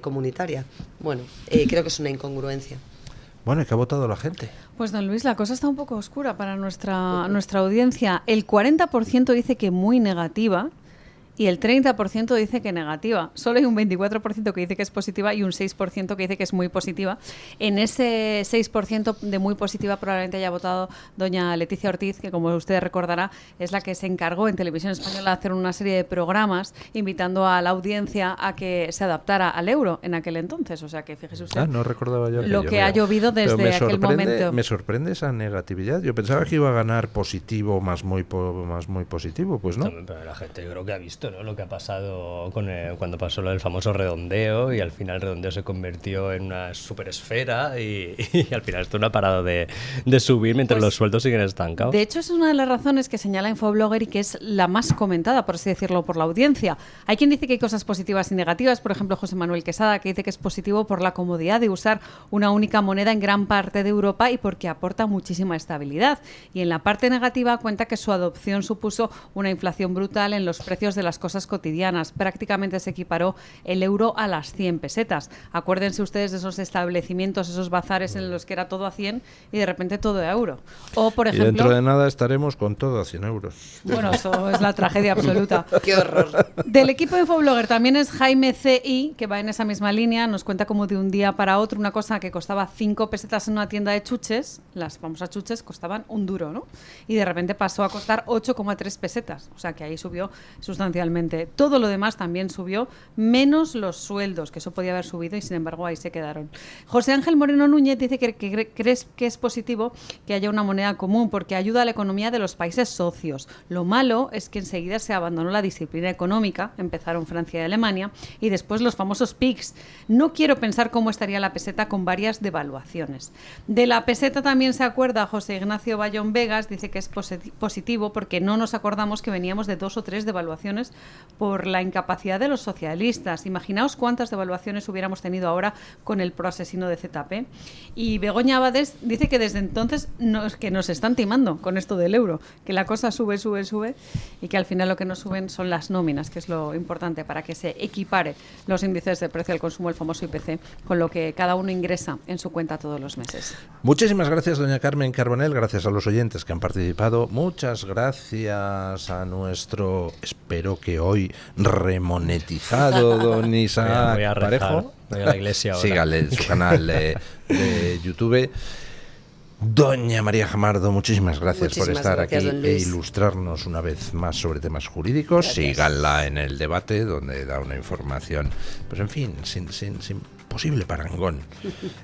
comunitaria. Bueno, creo que es una incongruencia. Bueno, ¿y qué ha votado la gente? Pues don Luis, la cosa está un poco oscura para nuestra audiencia. El 40% dice que muy negativa y el 30% dice que negativa. Solo hay un 24% que dice que es positiva y un 6% que dice que es muy positiva. En ese 6% de muy positiva probablemente haya votado doña Leticia Ortiz, que como usted recordará es la que se encargó en Televisión Española de hacer una serie de programas invitando a la audiencia a que se adaptara al euro en aquel entonces. O sea que fíjese usted No recordaba yo lo que ha llovido Pero desde aquel momento. Me sorprende esa negatividad. Yo pensaba que iba a ganar positivo más muy positivo, pues no. También, pero la gente yo creo que ha visto, ¿no?, lo que ha pasado cuando pasó lo del famoso redondeo, y al final el redondeo se convirtió en una superesfera y al final esto no ha parado de subir mientras Pues, los sueldos siguen estancados. De hecho, es una de las razones que señala Infoblogger y que es la más comentada, por así decirlo, por la audiencia. Hay quien dice que hay cosas positivas y negativas, por ejemplo, José Manuel Quesada, que dice que es positivo por la comodidad de usar una única moneda en gran parte de Europa y porque aporta muchísima estabilidad. Y en la parte negativa cuenta que su adopción supuso una inflación brutal en los precios de las cosas cotidianas. Prácticamente se equiparó el euro a las 100 pesetas. Acuérdense ustedes de esos establecimientos, esos bazares en los que era todo a 100 y de repente todo a euro. O, por Y ejemplo... dentro de nada estaremos con todo a 100 euros. Bueno, eso es la tragedia absoluta. ¡Qué horror! Del equipo de Infoblogger también es Jaime C.I., que va en esa misma línea. Nos cuenta como de un día para otro una cosa que costaba 5 pesetas en una tienda de chuches, las famosas chuches costaban €1, ¿no? Y de repente pasó a costar 8,3 pesetas. O sea que ahí subió sustancialmente sustancialmente. Todo lo demás también subió, menos los sueldos, que eso podía haber subido y sin embargo ahí se quedaron. José Ángel Moreno Núñez dice que crees que es positivo que haya una moneda común porque ayuda a la economía de los países socios. Lo malo es que enseguida se abandonó la disciplina económica, empezaron Francia y Alemania, y después los famosos PICs. No quiero pensar cómo estaría la peseta con varias devaluaciones. De la peseta también se acuerda José Ignacio Bayón Vegas, dice que es positivo porque no nos acordamos que veníamos de 2 o 3 devaluaciones por la incapacidad de los socialistas. Imaginaos cuántas devaluaciones hubiéramos tenido ahora con el proasesino de ZP. Y Begoña Abades dice que desde entonces que nos están timando con esto del euro, que la cosa sube y que al final lo que nos suben son las nóminas, que es lo importante para que se equipare los índices de precio al consumo, el famoso IPC, con lo que cada uno ingresa en su cuenta todos los meses. Muchísimas gracias, doña Carmen Carbonell, gracias a los oyentes que han participado, muchas gracias a nuestro, espero que hoy remonetizado, don Isaac voy a rezar, Parejo. voy a la iglesia ahora. Sígale en su canal de YouTube. Doña María Jamardo, muchísimas gracias por estar aquí e ilustrarnos una vez más sobre temas jurídicos. Gracias. Síganla en el debate, donde da una información, pues en fin, sin posible parangón.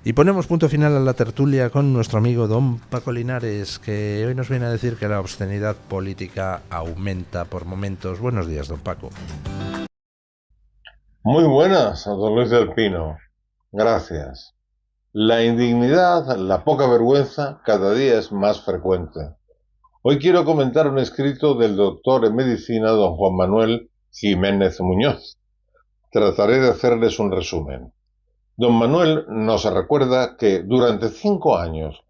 Y ponemos punto final a la tertulia con nuestro amigo don Paco Linares, que hoy nos viene a decir que la obscenidad política aumenta por momentos. Buenos días, don Paco. Muy buenas, don Luis del Pino. Gracias. La indignidad, la poca vergüenza, cada día es más frecuente. Hoy quiero comentar un escrito del doctor en medicina, don Juan Manuel Jiménez Muñoz. Trataré de hacerles un resumen. Don Manuel nos recuerda que durante 5 años,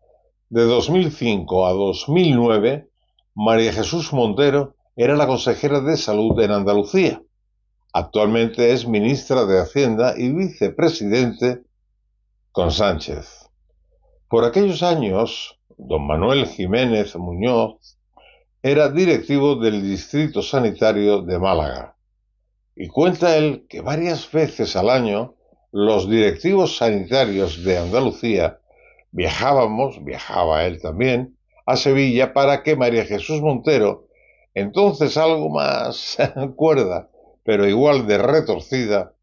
de 2005 a 2009, María Jesús Montero era la consejera de Salud en Andalucía. Actualmente es ministra de Hacienda y vicepresidente con Sánchez. Por aquellos años, don Manuel Jiménez Muñoz era directivo del Distrito Sanitario de Málaga. Y cuenta él que varias veces al año los directivos sanitarios de Andalucía viajaba él también, a Sevilla para que María Jesús Montero, entonces algo más cuerda, pero igual de retorcida,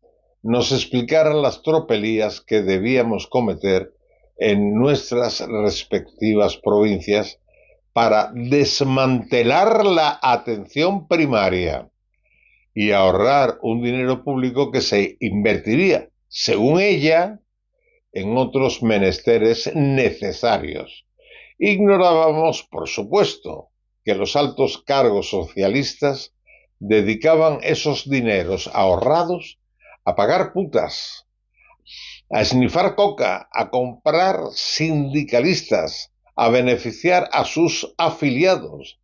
nos explicaran las tropelías que debíamos cometer en nuestras respectivas provincias para desmantelar la atención primaria y ahorrar un dinero público que se invertiría, según ella, en otros menesteres necesarios. Ignorábamos, por supuesto, que los altos cargos socialistas dedicaban esos dineros ahorrados a pagar putas, a esnifar coca, a comprar sindicalistas, a beneficiar a sus afiliados,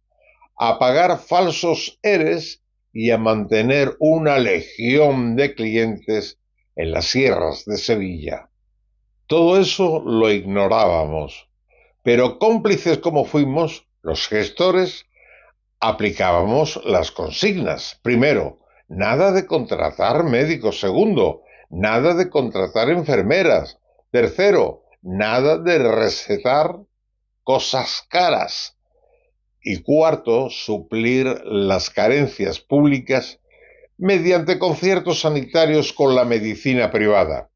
a pagar falsos ERES y a mantener una legión de clientes en las sierras de Sevilla. Todo eso lo ignorábamos, pero cómplices como fuimos, los gestores aplicábamos las consignas. Primero, nada de contratar médicos. Segundo, nada de contratar enfermeras. Tercero, nada de recetar cosas caras. Y cuarto, suplir las carencias públicas mediante conciertos sanitarios con la medicina privada.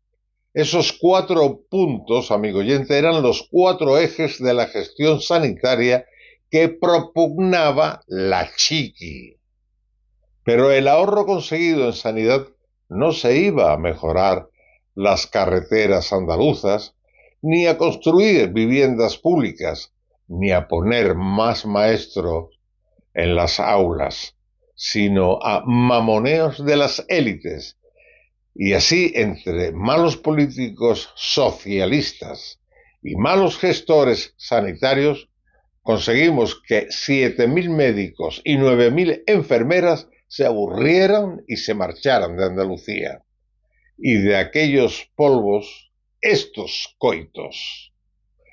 Esos 4 puntos, amigo oyente, eran los 4 ejes de la gestión sanitaria que propugnaba la Chiqui. Pero el ahorro conseguido en sanidad no se iba a mejorar las carreteras andaluzas, ni a construir viviendas públicas, ni a poner más maestros en las aulas, sino a mamoneos de las élites. Y así, entre malos políticos socialistas y malos gestores sanitarios, conseguimos que 7.000 médicos y 9.000 enfermeras se aburrieran y se marcharan de Andalucía. Y de aquellos polvos, estos coitos.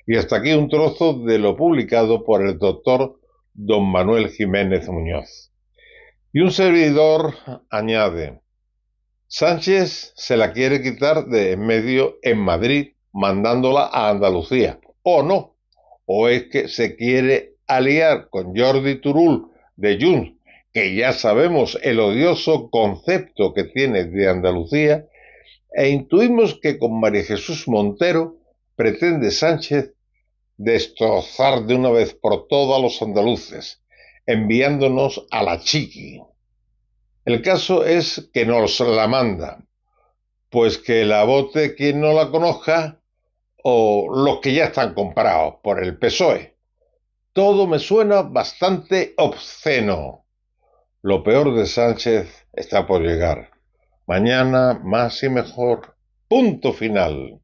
Y hasta aquí un trozo de lo publicado por el doctor don Manuel Jiménez Muñoz. Y un servidor añade: Sánchez se la quiere quitar de en medio en Madrid, mandándola a Andalucía. ¿O no? ¿O es que se quiere aliar con Jordi Turull de Junts, que ya sabemos el odioso concepto que tiene de Andalucía, e intuimos que con María Jesús Montero pretende Sánchez destrozar de una vez por todas a los andaluces, enviándonos a la chiqui. El caso es que nos la manda, pues que la vote quien no la conozca o los que ya están comprados por el PSOE. Todo me suena bastante obsceno. Lo peor de Sánchez está por llegar. Mañana más y mejor. Punto final.